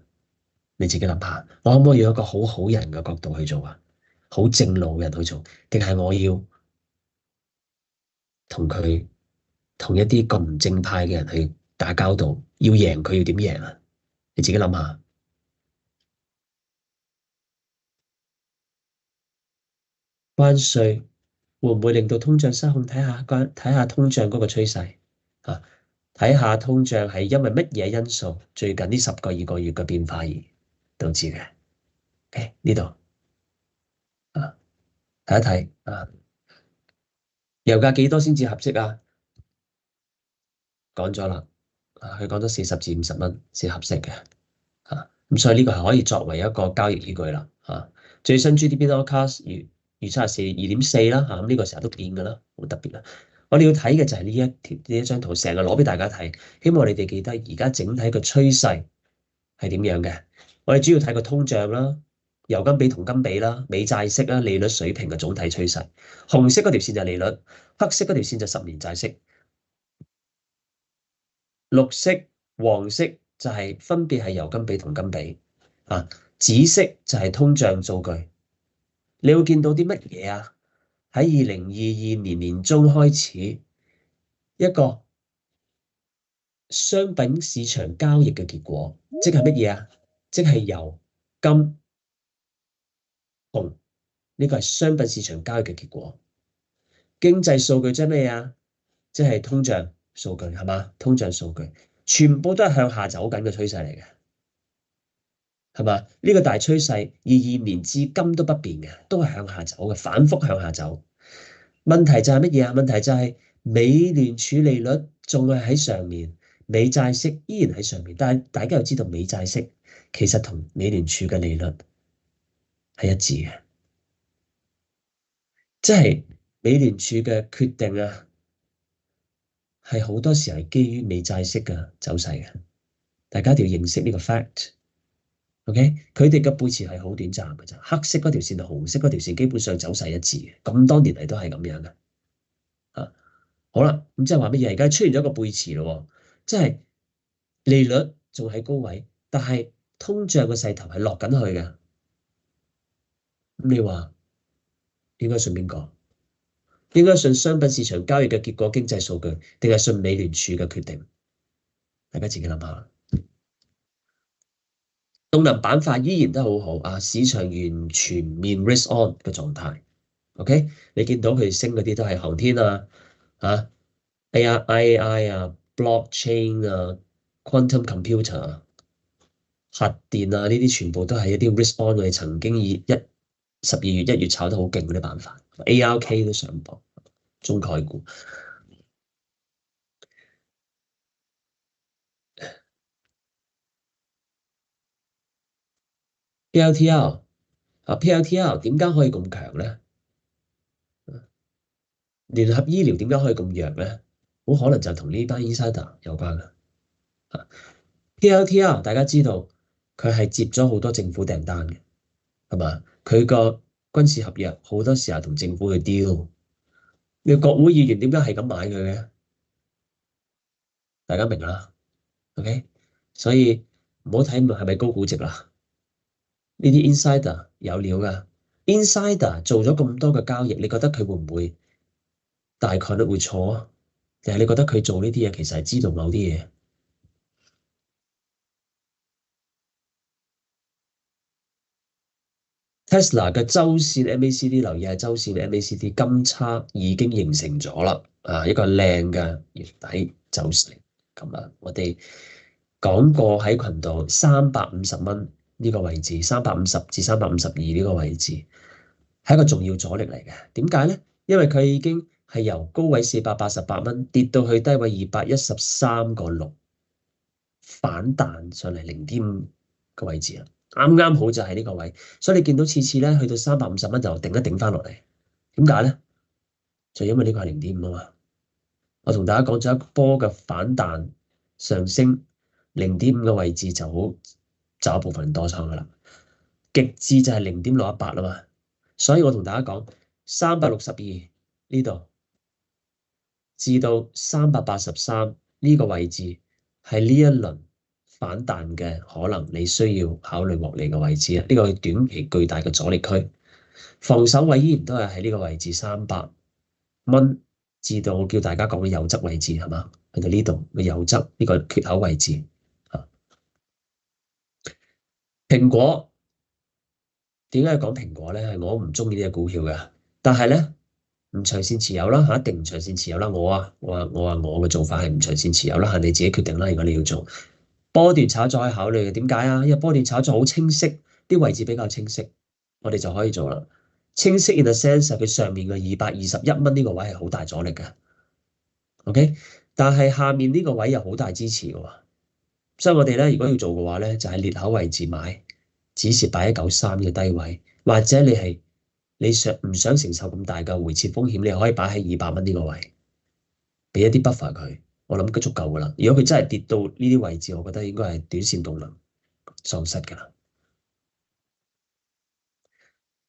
你自己諗下，我可唔可以用一個好好人嘅角度去做啊？好正路嘅人去做，定係我要同佢同一啲咁唔正派嘅人去打交道？要贏佢要點贏啊？你自己諗下，關稅會唔會令到通脹失控？睇下通脹嗰個趨勢啊，睇下通脹係因為乜嘢因素，最近呢12個月嘅變化而導致嘅。誒，呢度啊，睇一睇啊，油價幾多先至合適啊？講咗啦，佢講咗40至50蚊先合適嘅。咁所以呢個係可以作為一個交易依據啦。最新 GDP forecast 預測係2.4啦。咁呢個成日都變㗎啦，好特別啦。我哋要睇嘅就係呢一張圖，成日攞俾大家睇，希望你哋記得而家整體嘅趨勢係點樣嘅。我哋主要睇個通脹啦、油金比同金比啦、美債息啦、利率水平嘅總體趨勢。紅色嗰條線就係利率，黑色嗰條線就10年債息，綠色、黃色就係分別係油金比同金比。紫色就係通脹數據。你會見到啲乜嘢啊？喺2022年年中開始，一個商品市場交易嘅結果，即係乜嘢啊？即係油、金、銅，呢個係商品市場交易嘅結果。經濟數據即係咩啊？即係通脹數據係嘛？通脹數據全部都係向下走緊嘅趨勢嚟嘅，係嘛？呢個大趨勢22年至今都不變嘅，都係向下走嘅，反覆向下走。問題就係乜嘢啊？問題就係美聯儲利率仲係喺上面，美債息依然喺上面，但係大家又知道美債息其實同美聯儲嘅利率係一致嘅，即係美聯儲嘅決定啊，係好多時係基於美債息嘅走勢嘅，大家一定要認識呢個 fact。OK，佢哋嘅背馳係好短暫嘅啫，黑色嗰條線同紅色嗰條線基本上走勢一致嘅，咁多年嚟都係咁樣嘅。啊，好啦，咁即係話乜嘢？而家出現咗個背馳咯，即係利率仲喺高位，但係通脹嘅勢頭係落緊去嘅。咁你話應該信邊個？應該信商品市場交易嘅結果經濟數據，定係信美聯儲嘅決定？大家自己諗下。動能板塊依然都好好啊，市場完全面 risk on 嘅狀態。OK，你見到佢升嗰啲都係航天啊、AI 啊、blockchain 啊、quantum computer 啊、核電啊，呢啲全部都係一啲 risk on 我哋曾經12月1月炒得好勁嗰啲板塊，ARK 都上榜，中概股。PLTR 啊，PLTR 點解可以咁強咧？聯合醫療點解可以咁弱咧？好可能就同呢班 insider 有關嘅。PLTR 大家知道佢係接咗好多政府訂單嘅，係嘛？佢個軍事合約好多時候同政府去 deal。你國會議員點解係咁買佢嘅？大家明啦，OK？所以唔好睇係咪高估值啦。呢啲 insider 有料噶，insider 做咗咁多嘅交易，你覺得佢會唔會大概率會錯啊？定係你覺得佢做呢啲嘢其實係知道某啲嘢？Tesla 嘅周線 MACD 留意係周線 MACD 金叉已經形成咗啦，一個靚嘅月底走勢。咁啊，我哋講過喺群度350蚊呢個位置，350至352呢個位置係一個重要阻力嚟嘅。點解咧？因為佢已經係由高位488蚊跌到去低位213.6，反彈上嚟0.5個位置啦。啱啱好就係呢個位，所以你見到次次咧去到350蚊就頂一頂翻落嚟，點解咧？就因為呢個係0.5啊嘛。我同大家講咗一波嘅反彈上升0.5嘅位置就好，就一部分多倉噶啦，極致就係0.618啊嘛。所以我同大家講362呢度至到383呢個位置係呢一輪反彈嘅可能，你需要考慮獲利嘅位置啊！呢個係短期巨大嘅阻力區，防守位依然都係喺呢個位置300蚊至到我叫大家講嘅右側位置係嘛？去到呢度嘅右側呢個缺口位置啊。蘋果點解講蘋果咧？係我唔中意呢隻股票嘅，但係咧唔長線持有啦，一定唔長線持有啦。我嘅做法係唔長線持有啦，係你自己決定啦。如果你要做。波段炒作可以考慮嘅，點解啊？因為波段炒作好清晰，啲位置比較清晰，我哋就可以做啦。清晰 in the sense 佢上面嘅221蚊呢個位係好大阻力嘅，OK？但係下面呢個位有好大支持嘅喎，所以我哋咧如果要做嘅話咧，就係裂口位置買，止蝕擺喺93嘅低位，或者你想唔想承受咁大嘅回撤風險，你可以擺喺200蚊呢個位，俾一啲 buffer 佢。我諗佢足夠噶啦。如果佢真係跌到呢啲位置，我覺得應該係短線動能喪失噶啦。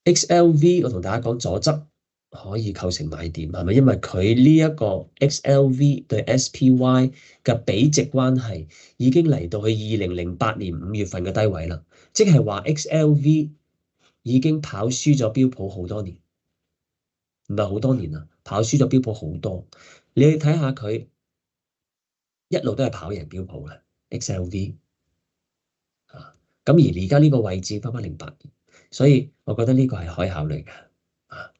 XLV 我同大家講左側可以構成買點，係咪？因為佢呢一個 XLV 對 SPY 嘅比值關係已經嚟到去2008年5月份嘅低位啦，即係話 XLV 已經跑輸咗標普好多年，唔係好多年啦，跑輸咗標普好多。你去睇下佢。一路都係跑贏標普嘅 XLV 啊，咁而而家呢個位置翻翻08年，所以我覺得呢個係可以考慮嘅啊。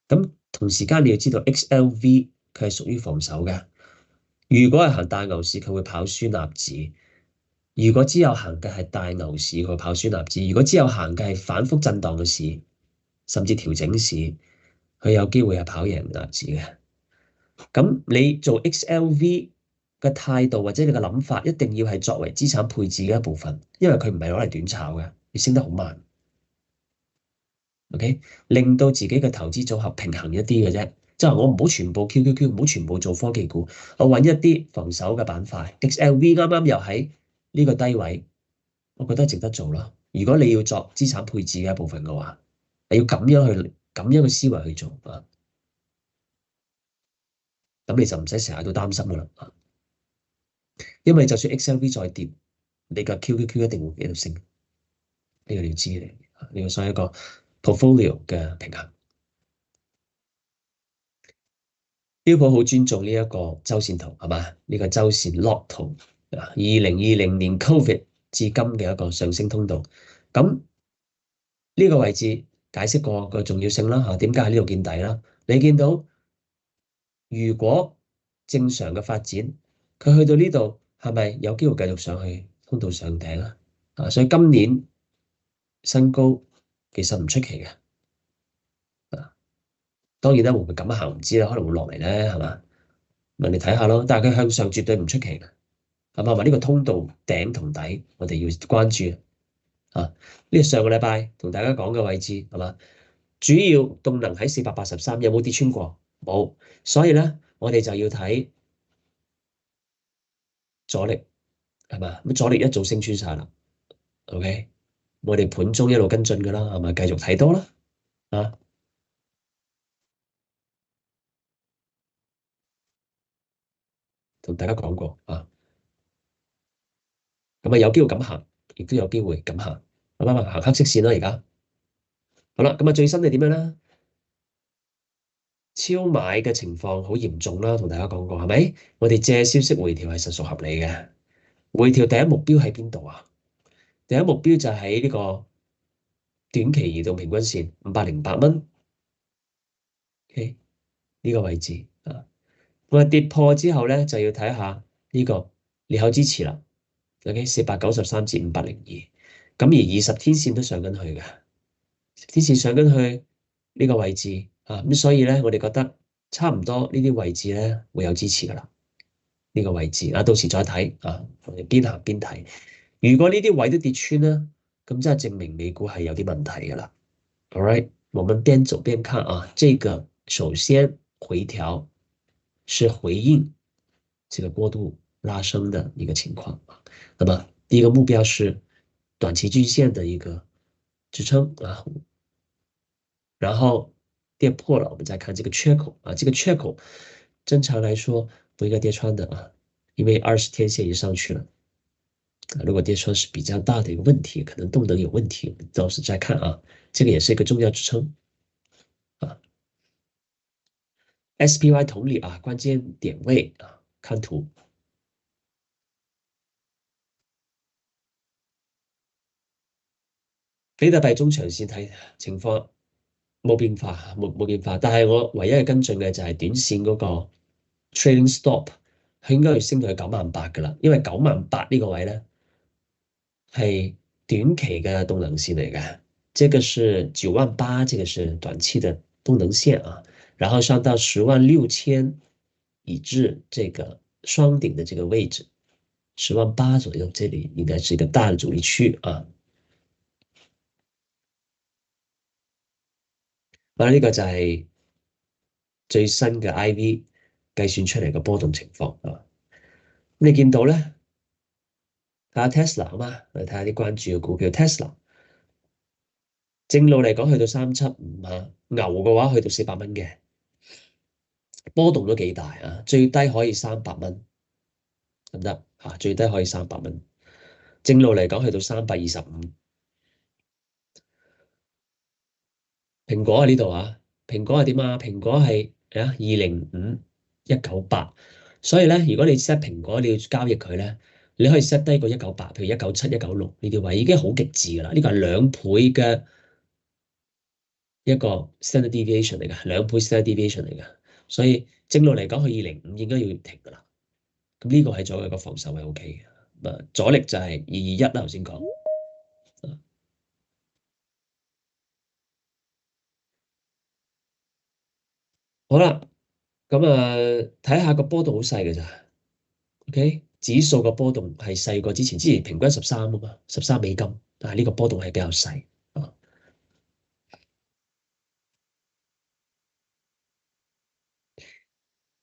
咁同時間你要知道 XLV 佢係屬於防守嘅，如果係行大牛市，佢會跑輸納指；如果之後行嘅係大牛市，佢會跑輸納指；如果之後行嘅係反覆震盪嘅市，甚至調整市，佢有機會係跑贏納指嘅。咁你做 XLV 嘅態度或者你嘅諗法，一定要係作為資產配置嘅一部分，因為佢唔係攞嚟短炒嘅，你升得好慢。OK，令到自己嘅投資組合平衡一啲嘅啫，即係我唔好全部 QQQ，唔好全部做科技股，我揾一啲防守嘅板塊。XLV 啱啱又喺呢個低位，我覺得值得做咯。如果你要作資產配置嘅一部分嘅話，你要咁樣嘅思維去做啊，咁你就唔使成日都擔心噶啦。因為就算 XLV 再跌，你個 QQQ 一定會繼續升，呢個你要知嘅，你要想一個 portfolio 嘅平衡。標普好尊重呢一個周線圖係嘛？呢個周線 log 圖啊，2020年 Covid 至今嘅一個上升通道。咁呢個位置解釋過個重要性啦嚇，點解喺呢度見底啦？你見到如果正常嘅發展，佢去到呢度係咪有機會繼續上去通道上頂啊？啊，所以今年新高其實唔出奇嘅。啊，當然啦，會唔會咁行唔知啦，可能會落嚟咧，係嘛？咪你睇下咯。但係佢向上絕對唔出奇嘅，係嘛？呢個通道頂同底，我哋要關注啊。呢個上個禮拜同大家講嘅位置係嘛？主要動能喺483，有冇跌穿過？冇，所以咧我哋就要睇阻力係嘛？咁阻力一早升穿晒啦。OK，我哋盤中一路跟進㗎啦，係咪？繼續睇多啦啊！同大家講過啊，咁啊有機會咁行，亦都有機會咁行，咁啊行黑色線啦而家。好啦，咁啊最新係點樣咧？超買嘅情況好嚴重啦，同大家講過係咪？我哋借消息回調係實屬合理嘅。回調第一目標喺邊度啊？第一目標就喺呢個短期移動平均線508蚊，OK 呢個位置啊。我跌破之後咧，就要睇下呢個裂口支持啦。OK，493至502，咁而20天線都上緊去嘅，天線上緊去呢個位置啊，咁所以咧，我哋覺得差唔多呢啲位置咧會有支持噶啦。呢個位置啊，到時再睇啊，我哋邊行邊睇。如果呢啲位都跌穿啦，咁即係證明美股係有啲問題噶啦。All right，我們邊走邊看啊。這個首先回調是回應這個過度拉升的一個情況。那麼第一個目標是短期均線的一個支撐啊，然後跌破了，我們再看這個缺口啊，這個缺口正常來說不應該跌穿的啊，因為20天線已經上去了。如果跌穿是比較大的一個問題，可能動能有問題，到時再看啊。這個也是一個重要支撐啊。SPY 同理啊，關鍵點位啊，看圖。比特幣中長線睇情況冇變化，冇變化。但係我唯一嘅跟進嘅就係短線嗰個 trading stop，佢應該要升到去98000噶啦，因為98000呢個位咧係短期嘅動能線嚟嘅。這個是98000，這個是短期的動能線啊。然後上到106000，以至這個雙頂的這個位置，108000左右，這裡應該是一個大的阻力區啊。呢個就係最新嘅 IV 計算出嚟嘅波動情況啊。你見到咧，睇下 Tesla 啊嘛，我哋睇下啲關注嘅股票 Tesla。正路嚟講去到375啊，牛嘅話去到400蚊嘅，波動都幾大啊，最低可以300蚊，得唔得啊？最低可以300蚊。正路嚟講去到325。蘋果喺呢度啊，蘋果係點啊？蘋果係205198，所以咧，如果你 set 蘋果你要交易佢咧，你可以 set 低個198，譬如197、196呢啲位已經好極致噶啦。呢個係2倍嘅一個 standard deviation 嚟噶，2倍 standard deviation 嚟噶，所以正路嚟講，佢205應該要停噶啦。咁呢個係作為一個防守係 OK 嘅，啊阻力就係221啦，頭先講。好啦，咁睇下個波動好細嘅咋。OK，指數個波動係細過之前平均13啊嘛，13美金，但係呢個波動係比較細啊。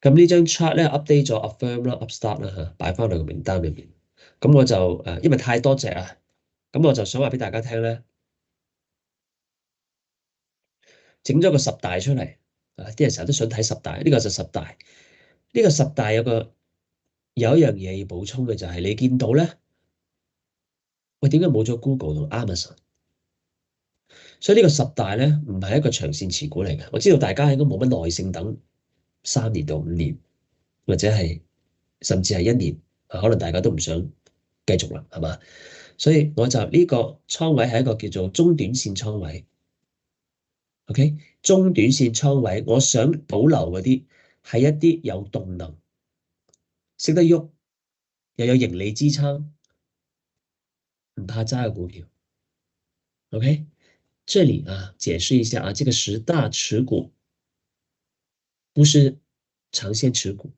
咁呢張 chart 咧 update 咗 affirm 啦，upstart 啦嚇，擺翻嚟個名單裏邊。咁我就因為太多隻啊，咁我就想話俾大家聽咧，整咗個十大出嚟。啲人成日都想睇十大，呢個就十大。呢個十大有一樣嘢要補充嘅就係你見到咧，喂，點解冇咗 Google 同 Amazon？所以呢個十大咧唔係一個長線持股嚟嘅。我知道大家應該冇乜耐性等3年到5年，或者係甚至係1年，可能大家都唔想繼續啦，係嘛？所以我就呢個倉位係一個叫做中短線倉位，OK？中短線倉位，我想保留嗰啲係一啲有動能、識得喐，又有盈利支撐，唔怕揸嘅股票，OK？這裡解釋一下這個十大持股不是長線持股，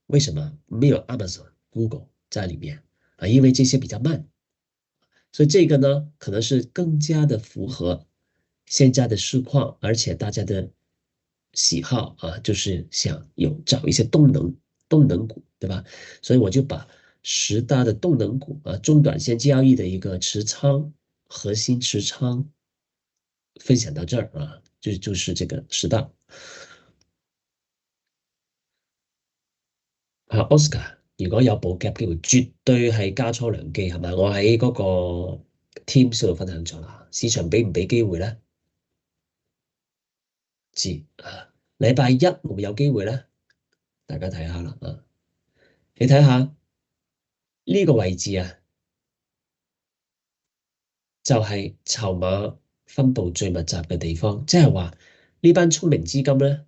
為什麼沒有 Amazon、Google 在裡面因為這些比較慢，所以這個呢可能是更加的符合現在的市況，而且大家的喜好就是想找一些動能股，對吧？所以我就把十大的動能股中短線交易的一個持倉核心持倉分享到這兒就是這個十大。Oscar，如果有補夾機會，絕對係加倉良機，係咪？我喺嗰個 Teams 度分享咗啦。市場俾唔俾機會咧？知禮拜一會唔會有機會咧？大家睇下啦你睇下呢個位置就係籌碼分佈最密集嘅地方，即係話呢班聰明資金咧，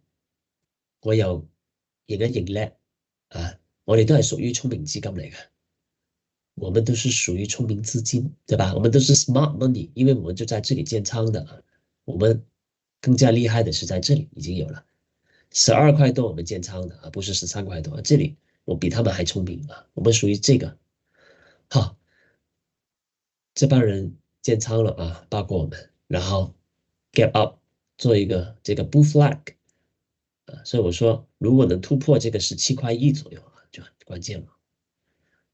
我又認一認叻我哋都係屬於聰明資金嚟嘅。我們都是屬於聰明資金，對吧？我們都是 smart money，因為我們就在這裡建倉的。我們更加厲害的是在這裡已經有了12塊多，我們建倉的不是13塊多。這裡我比他們還聰明我們屬於這個。好，這幫人建倉了包括我們，然後 gap up 做一個這個 bull flag 所以我說如果能突破這個17塊1左右就很關鍵了。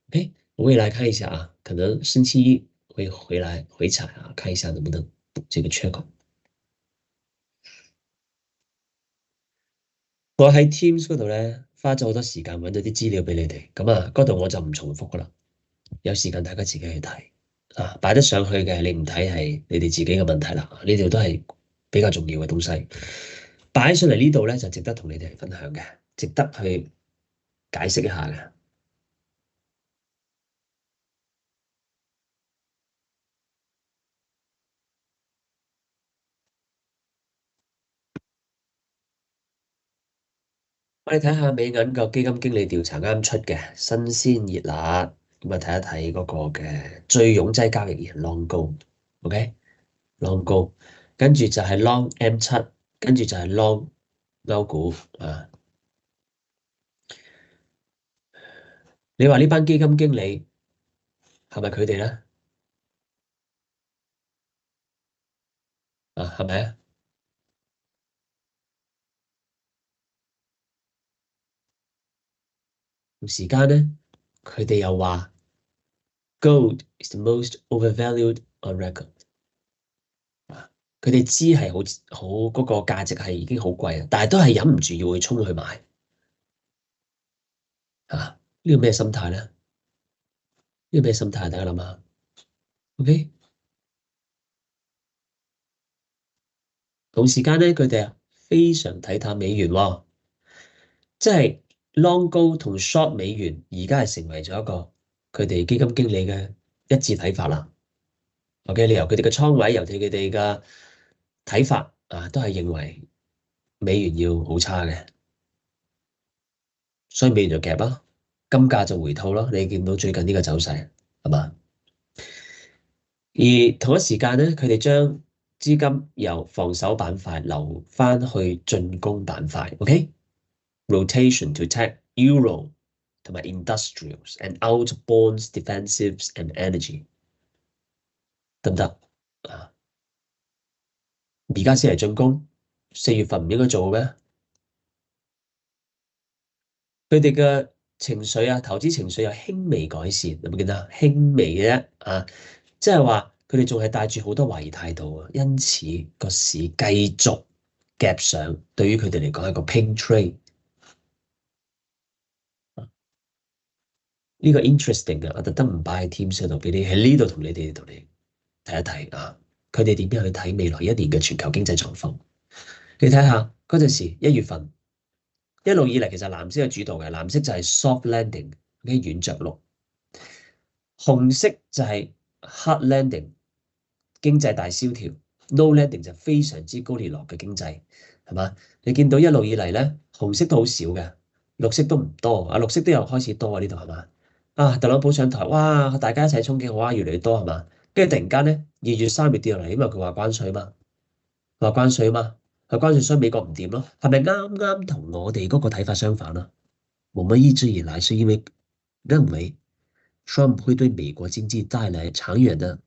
OK。未來看一下可能星期一會回來回踩看一下能不能補這個缺口。我喺 Teams 嗰度咧花咗好多時間揾咗啲資料俾你哋，咁嗰度我就唔重複噶啦，有時間大家自己去睇擺得上去嘅你唔睇係你哋自己嘅問題啦，呢度都係比較重要嘅東西，擺上嚟呢度咧就值得同你哋分享嘅，值得去解釋一下嘅。我哋睇下美銀個基金經理調查啱出嘅新鮮熱辣，咁睇一睇嗰個嘅最擁擠交易員 Long Gold，OK，Long Gold，跟住就係 Long M7，跟住就係 Long 歐股你話呢班基金經理係咪佢哋咧？係咪啊？同時間咧，佢哋又話 Gold is the most overvalued on record。佢哋知係好嗰個價值係已經好貴但係都係忍唔住要去衝去買呢個咩心態咧？呢個咩心態？大家諗下，OK？同時間咧，佢哋非常睇淡美元喎，即係 long go 同 short 美元，而家係成為咗一個佢哋基金經理嘅一致睇法啦。OK，你由佢哋嘅倉位，由佢哋嘅睇法都係認為美元要好差嘅，所以美元就夾咯，金價就回吐咯。你見到最近呢個走勢係嘛？而同一時間咧，佢哋將資金由防守板塊流翻去進攻板塊，OK？Rotation to tech, euro 同埋 industrials and out bonds, defensives and energy，得唔得而家先嚟進攻，4月份唔應該做咩？佢哋嘅情緒啊，投資情緒有輕微改善，有冇見到？輕微嘅啫啊，即係話佢哋仲係帶住好多懷疑態度啊，因此個市繼續夾上，對於佢哋嚟講係個 pink trade。呢個 interesting 嘅，我特登唔擺喺 Teams 度俾你喺呢度同你哋睇一睇啊，佢哋點樣去睇未來一年嘅全球經濟狀況？你睇下嗰陣時1月份一路以嚟，其實藍色係主導嘅，藍色就係 soft landing 嘅軟着陸，紅色就係 hard landing 經濟大蕭條，no landing 就非常之高跌落嘅經濟，係嘛？你見到一路以嚟咧，紅色都好少嘅，綠色都唔多，啊綠色都有開始多啊呢度係嘛？啊特朗普上台，哇大家一齊憧憬，哇越嚟越多係嘛？跟住突然間咧2月3月跌落嚟，因為佢話關稅嘛。話關稅啊嘛，係關稅，所以美國唔掂咯，係咪啱啱同我哋嗰個睇法相反啊？我們一直以來是因為認為 Trump 會對美國經濟帶來長遠的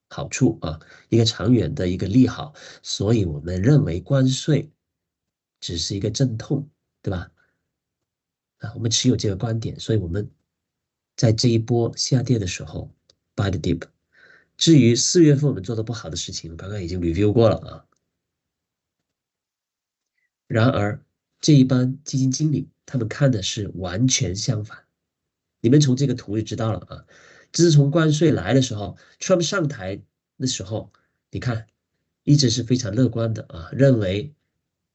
好處啊，一個長遠的一個利好，所以我們認為關稅只是一個陣痛，對吧？啊，我們持有這個觀點，所以我們在這一波下跌的時候 buy the dip。至於4月份我們做的不好的事情，我剛剛已經 review 過了啊。然而，這一班基金經理他們看的是完全相反。你們從這個圖就知道了啊。自從關稅來的時候，Trump 上台的時候，你看一直是非常樂觀的啊，認為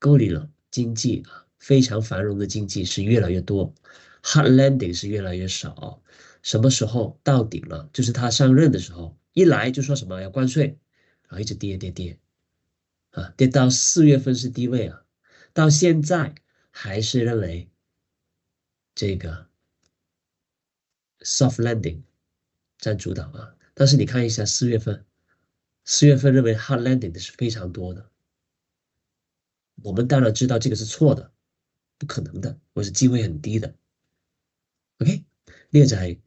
Goldilocks 經濟啊非常繁榮的經濟是越來越多，hard landing 是越來越少。什麼時候到頂了？就是他上任的時候，一來就說什麼要關稅，啊，一直跌跌跌，啊，跌到4月份是低位啊。到現在還是認為這個 soft landing 佔主導啊，但是你看一下4月份認為 hard landing 的是非常多的，我們當然知道這個是錯的，不可能的，或是機會很低的。OK，呢個就係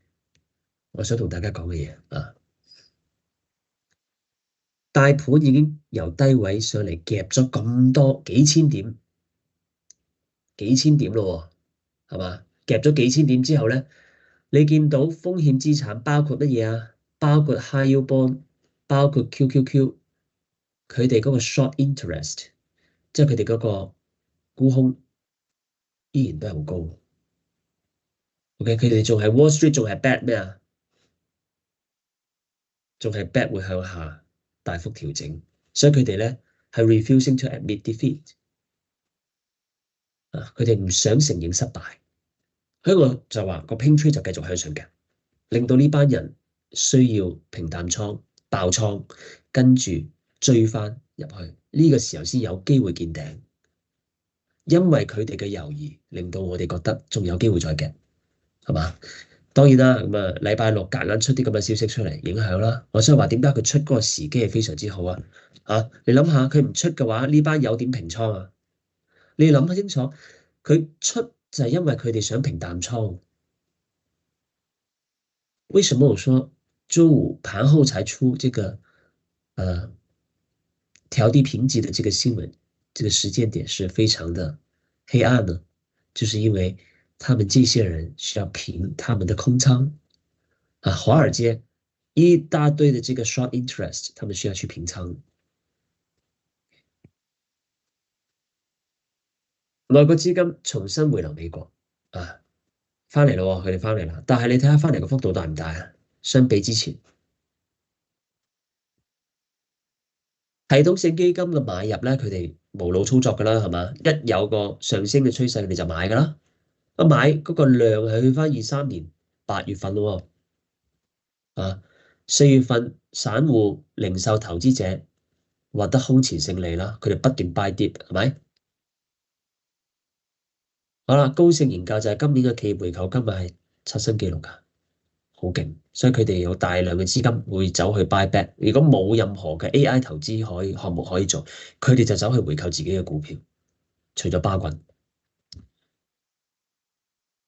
我想同大家講嘅嘢啊。大盤已經由低位上嚟夾咗咁多幾千點咯，係嘛？夾咗幾千點之後咧，你見到風險資產包括乜嘢啊？包括 high yield bond，包括 QQQ，佢哋嗰個 short interest，即係佢哋嗰個沽空依然都係好高。OK，佢哋仲係 Wall Street 仲係 bet 咩啊？仲係 bet 會向下大幅調整，所以佢哋咧係 refusing to admit defeat 啊，佢哋唔想承認失敗。所以我就話個 pink trade 就繼續向上嘅，令到呢班人需要平淡倉、爆倉，跟住追翻入去，呢個時候先有機會見頂。因為佢哋嘅猶豫，令到我哋覺得仲有機會再夾，係嘛？當然啦，咁啊禮拜六夾硬出啲咁嘅消息出嚟，影響啦。我想話點解佢出嗰個時機係非常之好啊？你諗下，佢唔出嘅話，呢班友點平倉啊？你諗下清楚，佢出就係因為佢哋想平淡倉。為什麼我說周五盤後才出這個調低評級的這個新聞，這個時間點是非常的黑暗呢？就是因為他們這些人需要平他們的空倉啊，華爾街一大堆的這個 short interest，他們需要去平倉。外國資金重新回流美國啊，翻嚟咯，佢哋翻嚟啦。但係你睇下翻嚟個幅度大唔大啊？相比之前，系統性基金嘅買入咧，佢哋無腦操作噶啦，係嘛？一有個上升嘅趨勢，佢哋就買噶啦。一買嗰個量係去翻23年8月份咯，4月份散戶、零售投資者獲得空前勝利啦，佢哋不斷 buy dip，係咪？好啦，高盛研究就係今年嘅企業回購今日係刷新紀錄噶，好勁，所以佢哋有大量嘅資金會走去 buy back。如果冇任何嘅 AI 投資項目可以做，佢哋就走去回購自己嘅股票。除咗巴郡，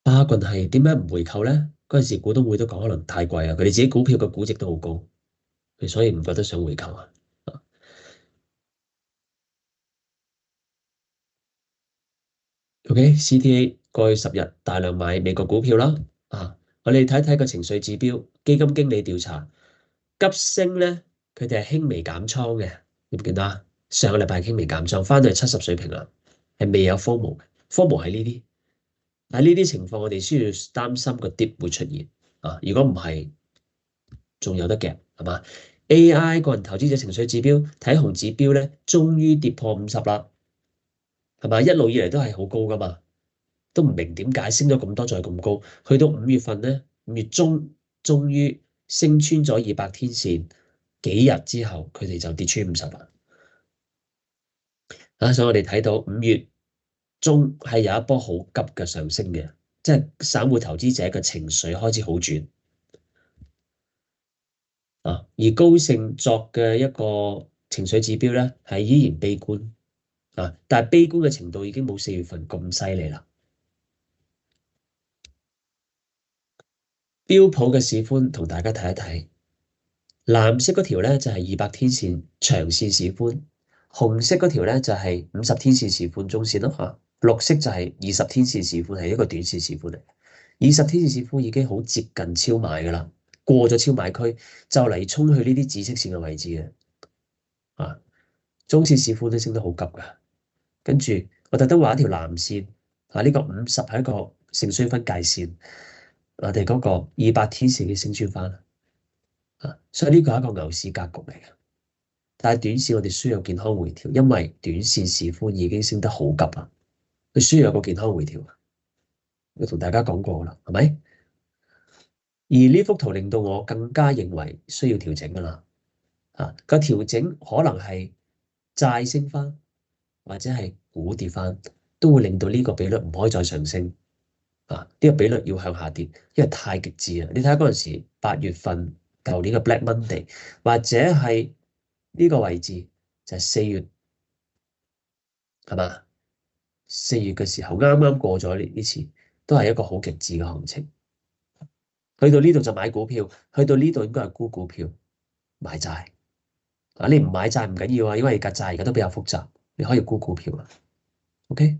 巴郡係點解唔回購咧？嗰陣時股東會都講可能太貴啊，佢哋自己股票嘅估值都好高，所以唔覺得想回購啊。OK，CTA 過去10日大量買美國股票啦。我哋睇睇個情緒指標，基金經理調查急升咧，佢哋係輕微減倉嘅，記唔記得啊？上個禮拜輕微減倉，翻到去70水平啦，係未有 FOMO 嘅，FOMO 係呢啲。喺呢啲情況，我哋需要擔心個跌會出現如果唔係，仲有得夾係嘛？AI 個人投資者情緒指標睇紅指標咧，終於跌破50啦，係嘛？一路以嚟都係好高噶嘛，都唔明點解升咗咁多再咁高，去到5月份咧，5月中終於升穿咗200天線，幾日之後佢哋就跌穿50啦。所以我哋睇到5月中係有一波好急嘅上升嘅，即係散戶投資者嘅情緒開始好轉而高盛作嘅一個情緒指標咧係依然悲觀但係悲觀嘅程度已經冇4月份咁犀利啦。標普嘅市寬同大家睇一睇，藍色嗰條咧就係200天線長線市寬，紅色嗰條咧就係50天線市寬中線咯綠色就係20天線市寬，係一個短線市寬嚟。20天線市寬已經好接近超買噶啦，過咗超買區就嚟衝去呢啲紫色線嘅位置嘅中線市寬都升得好急噶。跟住我特登畫一條藍線呢個50係一個盛衰分界線，我哋嗰個200天線嘅升穿翻所以呢個係一個牛市格局嚟嘅。但係短線我哋需要健康回調，因為短線市寬已經升得好急啦，佢需要有個健康回調。我同大家講過啦，係咪？而呢幅圖令到我更加認為需要調整噶啦。個調整可能係債升翻，或者係股跌翻，都會令到呢個比率唔可以再上升。呢個比率要向下跌，因為太極致啦。你睇下嗰陣時8月份，舊年嘅 Black Monday，或者係呢個位置就係4月，係嘛？4月嘅時候啱啱過咗呢次，都係一個好極致嘅行情。去到呢度就買股票，去到呢度應該係沽股票，買債。你唔買債唔緊要因為個債而家都比較複雜，你可以沽股票OK，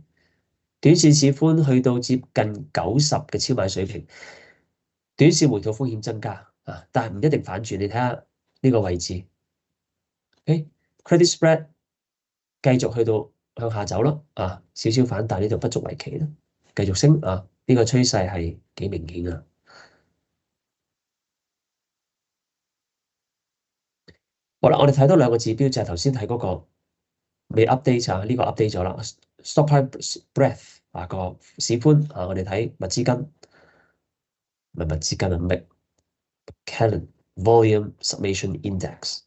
短線市寬去到接近90嘅超買水平，短線回吐風險增加但係唔一定反轉。你睇下呢個位置，Credit spread 繼續去到向下走咯少少反彈，呢度不足為奇啦，繼續升呢個趨勢係幾明顯啊。好啦，我哋睇多兩個指標，就係頭先睇嗰個未 update 呢個 update 咗啦。Stock price breadth 個市寬我哋睇密支根，唔係密支根McClellan Volume Summation Index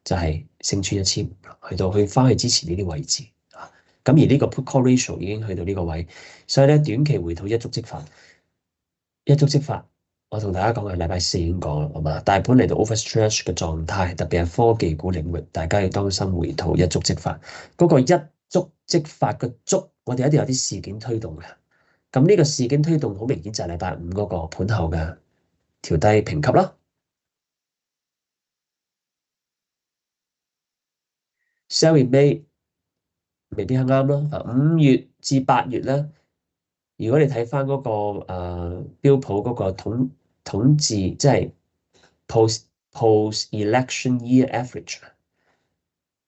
就係升穿1500，去翻去之前呢啲位置咁而呢個 put call ratio 已經去到呢個位，所以咧短期回吐一觸即發，一觸即發。我同大家講係禮拜4已經講啦，係嘛？大盤嚟到 overstretch 嘅狀態，特別係科技股領域，大家要當心回吐一觸即發。嗰個一觸即發嘅觸，我哋一定有啲事件推動嘅。咁呢個事件推動好明顯就係禮拜5嗰個盤後嘅調低評級啦。Sell in May 未必係啱咯。5月至8月咧，如果你睇翻嗰個標普嗰個統治，即係 post election year average，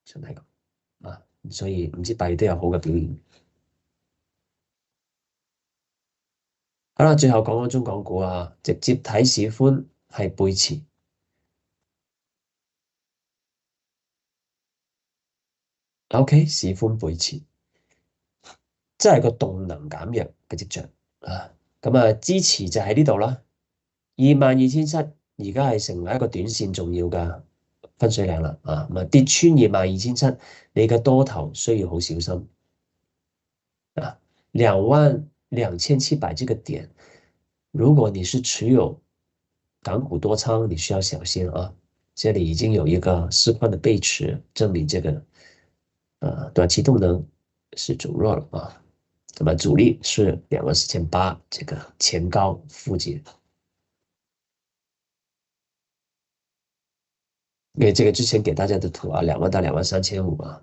想睇過所以唔知8月都有好嘅表現。好啦，最後講講中港股直接睇市寬係背馳。OK，市寬背馳，即係個動能減弱嘅跡象咁支持就喺呢度啦。22,700而家係成為一個短線重要嘅分水嶺啦跌穿22,700，你嘅多頭需要好小心22,700這個點，如果你是持有港股多倉，你需要小心這裡已經有一個市寬的背馳，證明這個短期動能是走弱了那麼主力是24,800這個前高附近。因為這個之前給大家的圖2萬到23,500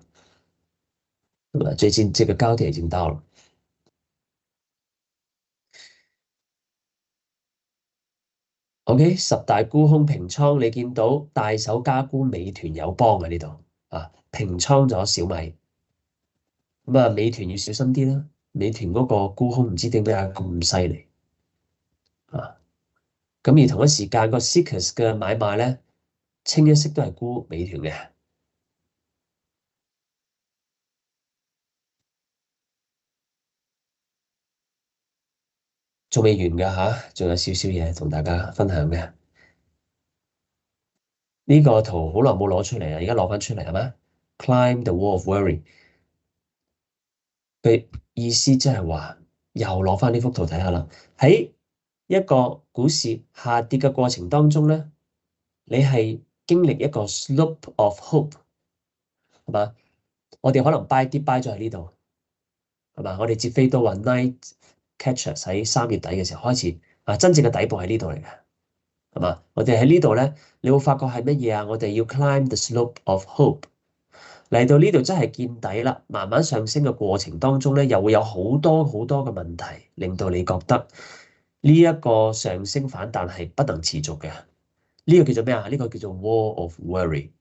那麼最近這個高點已經到了。OK，十大沽空平倉，你見到大手加沽美團友邦喺呢度啊，平倉咗小米。咁啊，美團要小心啲啦。美團嗰個沽空唔知點解咁犀利啊！咁而同一時間個 Seekers 嘅買賣咧，清一色都係沽美團嘅，仲未完㗎吓，仲有少少嘢同大家分享嘅。呢個圖好耐冇攞出嚟啦，而家攞翻出嚟係咪？Climb the wall of worry 嘅意思即係話，又攞翻呢幅圖睇下啦。喺一個股市下跌嘅過程當中咧，你係經歷一個 slope of hope 係嘛？我哋可能 buy 啲 buy 咗喺呢度係嘛？我哋接飛到話 night catchers 喺3月底嘅時候開始啊，真正嘅底部喺呢度嚟嘅係嘛？我哋喺呢度咧，你會發覺係乜嘢啊？我哋要 climb the slope of hope。嚟到呢度真係見底啦，慢慢上升嘅過程當中咧，又會有好多好多嘅問題，令到你覺得呢一個上升反彈係不能持續嘅。呢個叫做咩啊？呢個叫做 Wall of Worry，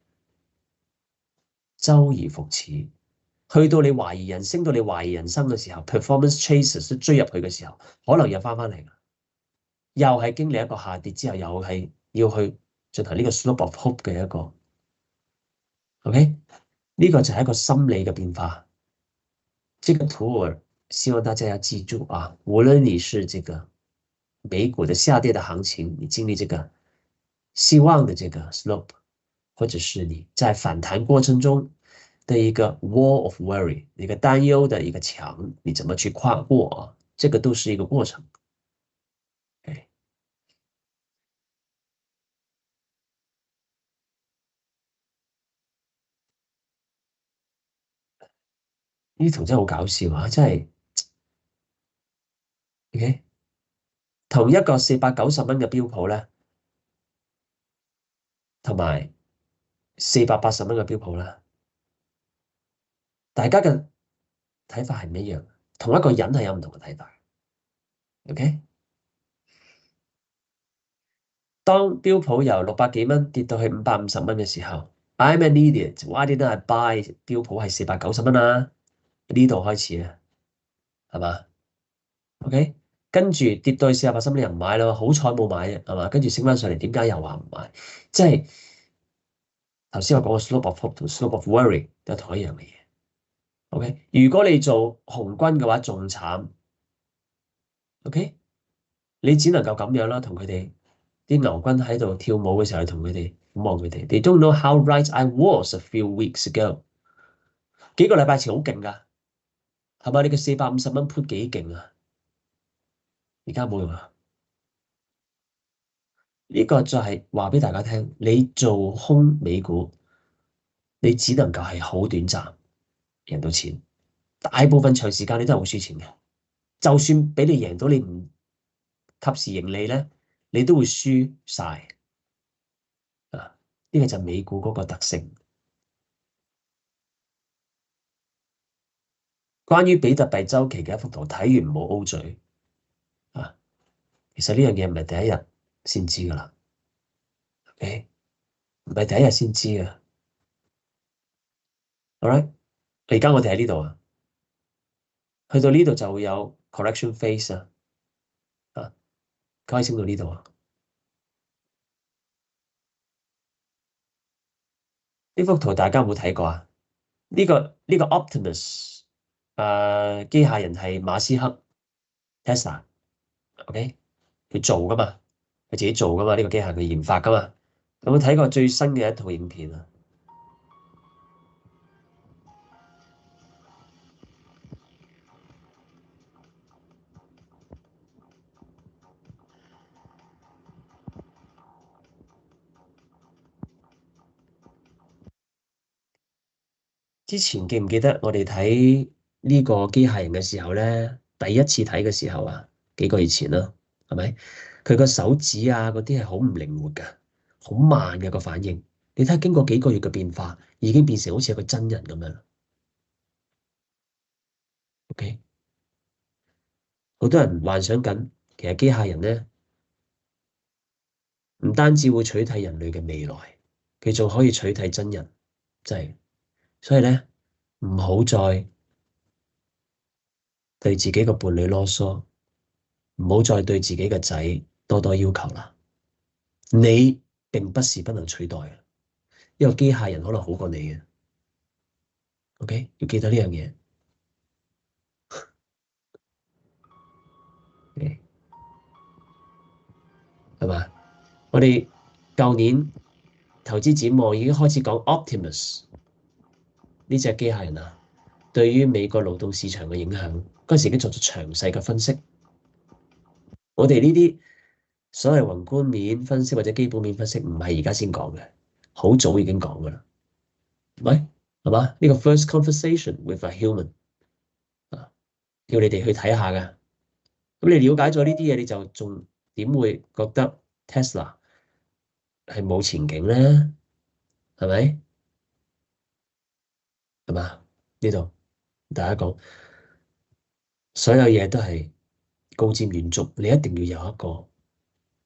周而復始。去到你懷疑人生到你懷疑人生嘅時候，performance chasers 都追入去嘅時候，可能又翻返嚟，又係經歷一個下跌之後，又係要去進行呢個 slope of hope 嘅一個，OK？呢個就係一個心理嘅變化。這個圖我希望大家要記住啊，無論你是這個美股的下跌的行情，你經歷這個希望的這個 slope，或者是你在反彈過程中的一個 wall of worry，一個擔憂的一個牆，你怎麼去跨過啊？這個都是一個過程。誒，呢圖真係好搞笑啊！真係，OK，同一個490蚊嘅標普咧，同埋480蚊嘅標普啦，大家嘅睇法係唔一樣，同一個人係有唔同嘅睇法。OK，當標普由600幾蚊跌到去550蚊嘅時候，I'm an idiot，why didn't I buy 標普係490蚊啊？呢度開始啊，係嘛？OK，跟住跌到去480蚊，你又唔買啦，好彩冇買啫，係嘛？跟住升翻上嚟，點解又話唔買？即係頭先我講個 slope of hope 同 slope of worry 都係同一樣嘅嘢。OK，如果你做紅軍嘅話，仲慘。OK。你只能夠咁樣啦，同佢哋啲牛軍喺度跳舞嘅時候，同佢哋望佢哋。They don't know how right I was a few weeks ago。幾個禮拜前好勁㗎，係咪？你個450蚊 put 幾勁啊？而家冇用啊！呢個就係話俾大家聽，你做空美股，你只能夠係好短暫贏到錢，大部分長時間你都係會輸錢嘅。就算俾你贏到，你唔及時盈利咧，你都會輸晒啊！呢個就係美股嗰個特性。關於比特幣周期嘅一幅圖，睇完唔好 O 嘴啊！其實呢樣嘢唔係第一日先知噶啦，OK？唔係第一日先知嘅，alright？而家我哋喺呢度啊，去到呢度就會有 correction phase 啊，啊，可以升到呢度啊。呢幅圖大家有冇睇過啊？呢個 Optimus 機械人係馬斯克 Tesla，OK？佢做噶嘛，佢自己做噶嘛，呢個機械人佢研發噶嘛。有冇睇過最新嘅一套影片啊？之前記唔記得我哋睇呢個機械人嘅時候咧，第一次睇嘅時候啊，幾個月前啦，係咪？佢個手指啊嗰啲係好唔靈活㗎，好慢嘅個反應。你睇下經過幾個月嘅變化，已經變成好似一個真人咁樣。OK，好多人幻想緊，其實機械人咧唔單止會取締人類嘅未來，佢仲可以取締真人，真係。所以咧，唔好再對自己個伴侶囉嗦，唔好再對自己嘅仔多多要求啦。你並不是不能取代嘅，一個機械人可能好過你嘅。OK，要記得呢樣嘢。OK，係嘛？我哋舊年投資展望已經開始講 Optimus 呢隻機械人啊，對於美國勞動市場嘅影響，嗰陣時已經作咗詳細嘅分析。我哋呢啲所謂宏觀面分析或者基本面分析，唔係而家先講嘅，好早已經講㗎啦，係咪？係嘛？呢個 first conversation with a human 啊，叫你哋去睇下㗎。咁你了解咗呢啲嘢，你就仲點會覺得 Tesla 係冇前景咧？係咪？係嘛？呢度大家講，所有嘢都係高瞻遠矚，你一定要有一個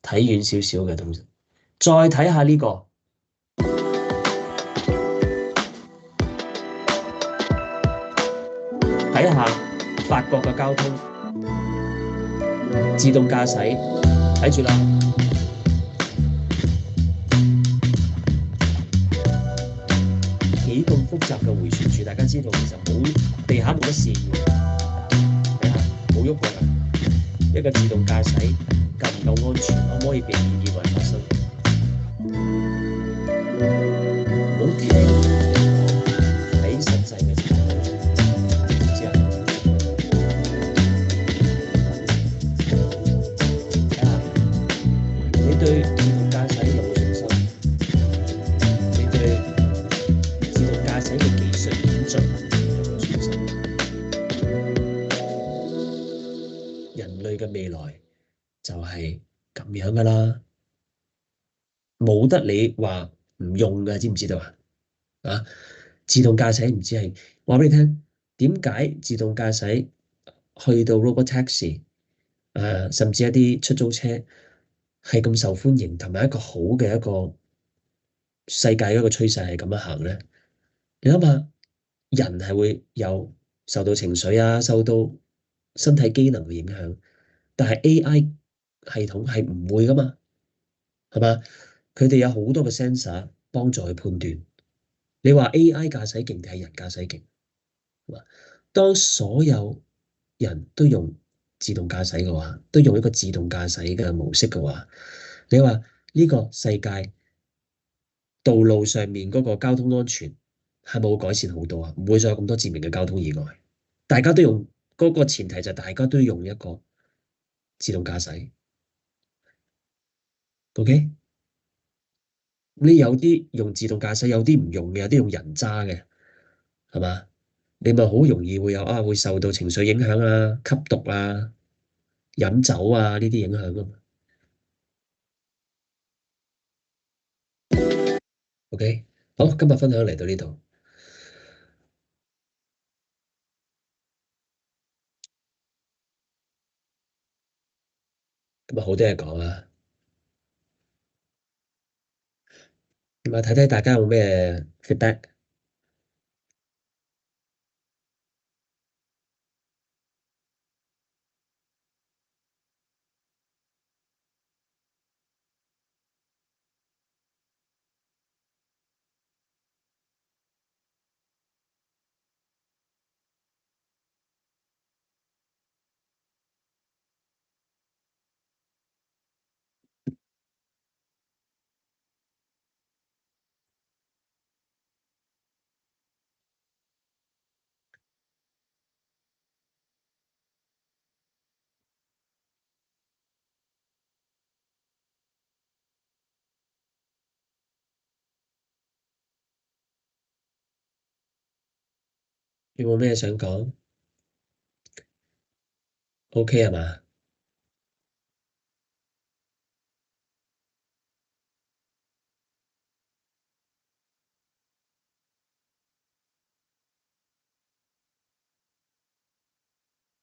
睇遠少少嘅東西。再睇下呢個，睇下法國嘅交通自動駕駛，睇住啦。幾咁複雜嘅迴旋處，大家知道其實冇地下冇得線嘅，睇下冇喐過嘅一個自動駕駛夠唔夠安全，可唔可以避免意外發生？唔好聽睇實際嘅情況，知唔知啊？睇下你對自動駕駛有冇信心？你對自動駕駛嘅技術演進有冇信心？人類嘅未來就係咁樣噶啦，冇得你話唔用噶，知唔知道啊？啊，自動駕駛唔知係話俾你聽，點解自動駕駛去到 Robotaxi，甚至一啲出租車係咁受歡迎，同埋一個好嘅一個世界一個趨勢係咁樣行咧？你諗下，人係會有受到情緒啊，受到身體機能嘅影響，但係 AI 系統係唔會噶嘛，係嘛？佢哋有好多嘅 sensor 幫助去判斷。你話 AI 駕駛勁定係人駕駛勁？係嘛？當所有人都用自動駕駛嘅話，都用一個自動駕駛嘅模式嘅話，你話呢個世界道路上面嗰個交通安全係冇改善好多啊？唔會再有咁多致命嘅交通意外。大家都用嗰個前提就係大家都用一個自動駕駛，OK？你有啲用自動駕駛，有啲唔用嘅，有啲用人揸嘅，係嘛？你咪好容易會有會受到情緒影響啊、吸毒啊、飲酒啊呢啲影響啊嘛。OK，好，今日分享嚟到呢度，今日好多嘢講啊，咁啊睇睇大家有冇咩 feedback。有冇咩想講？OK 係嘛？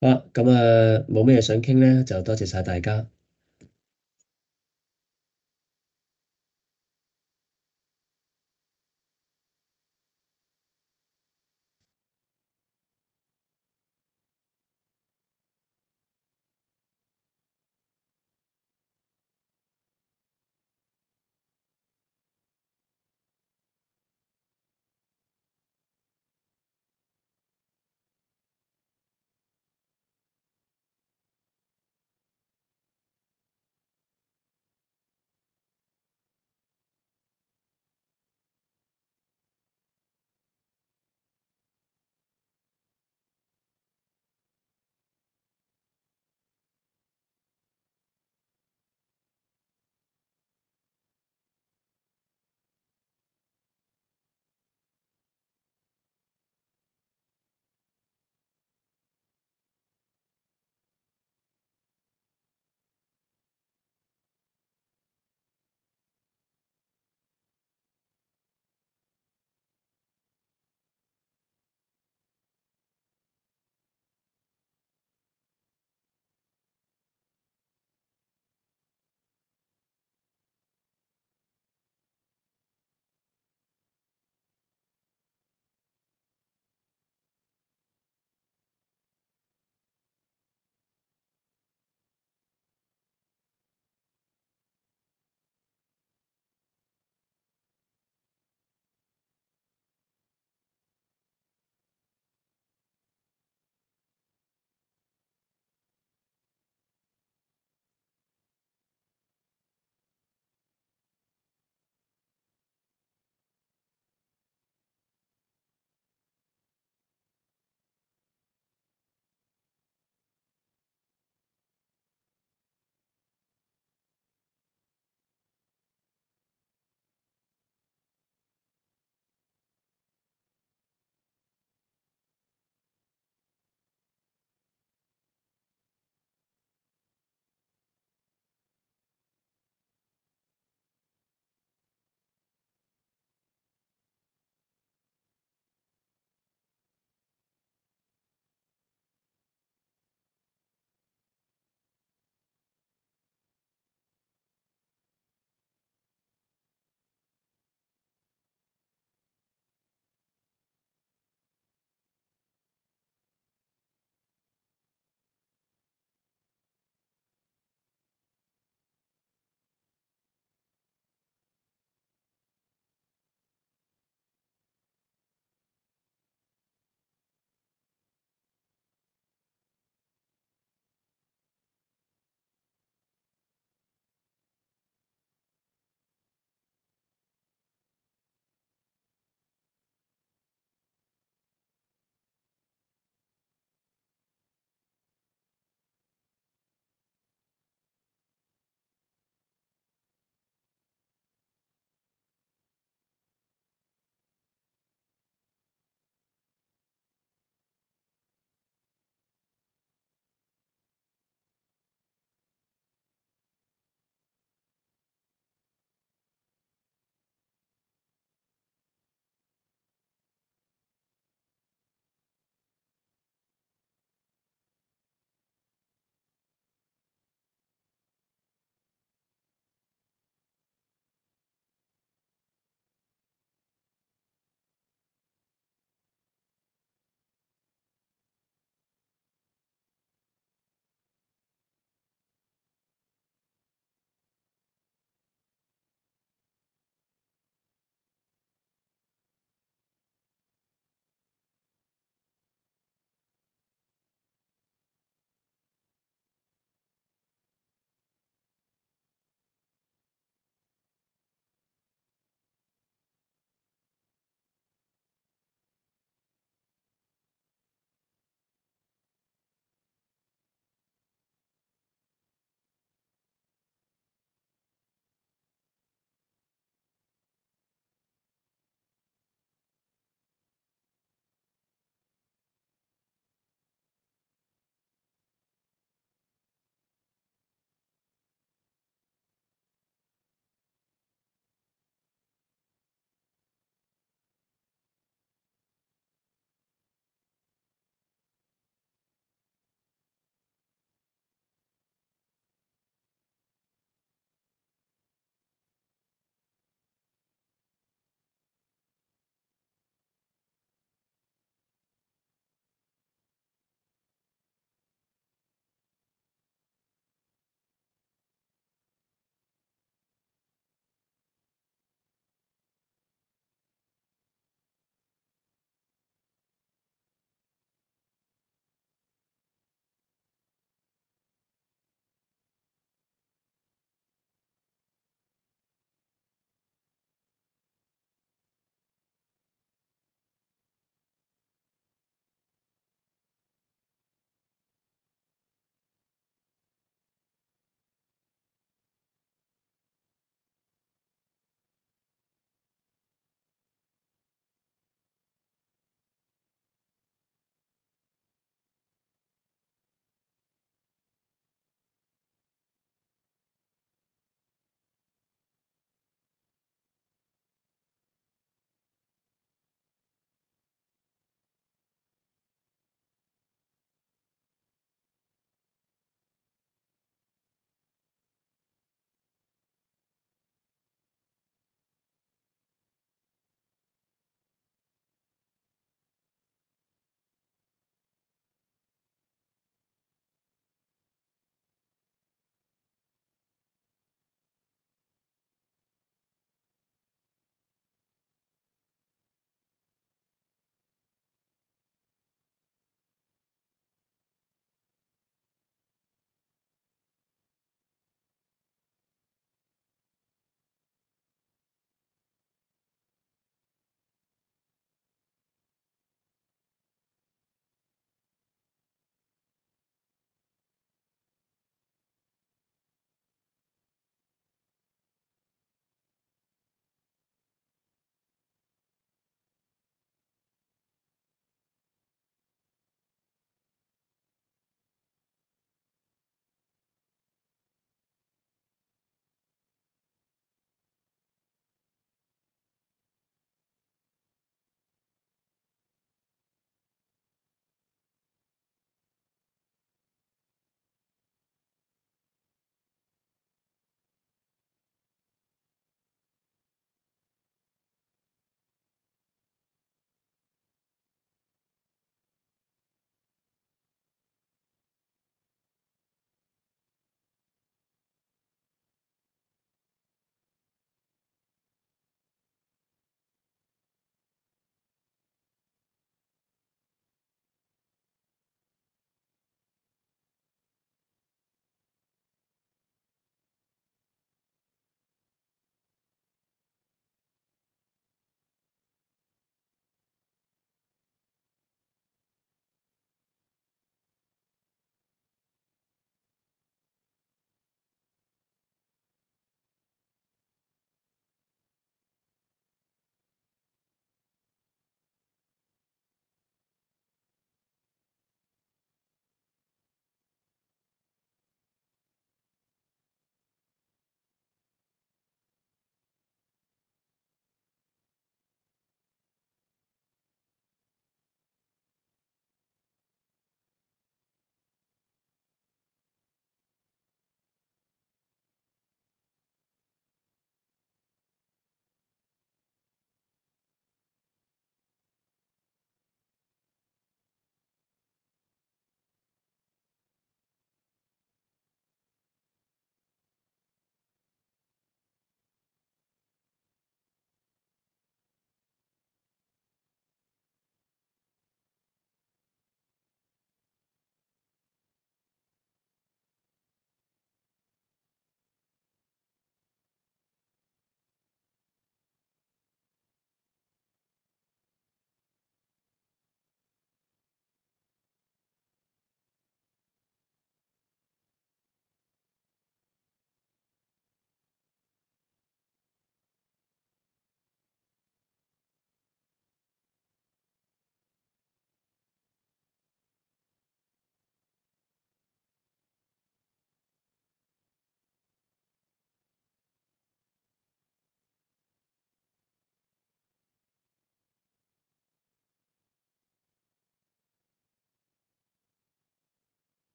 好，咁啊冇咩想傾咧，就多謝晒大家。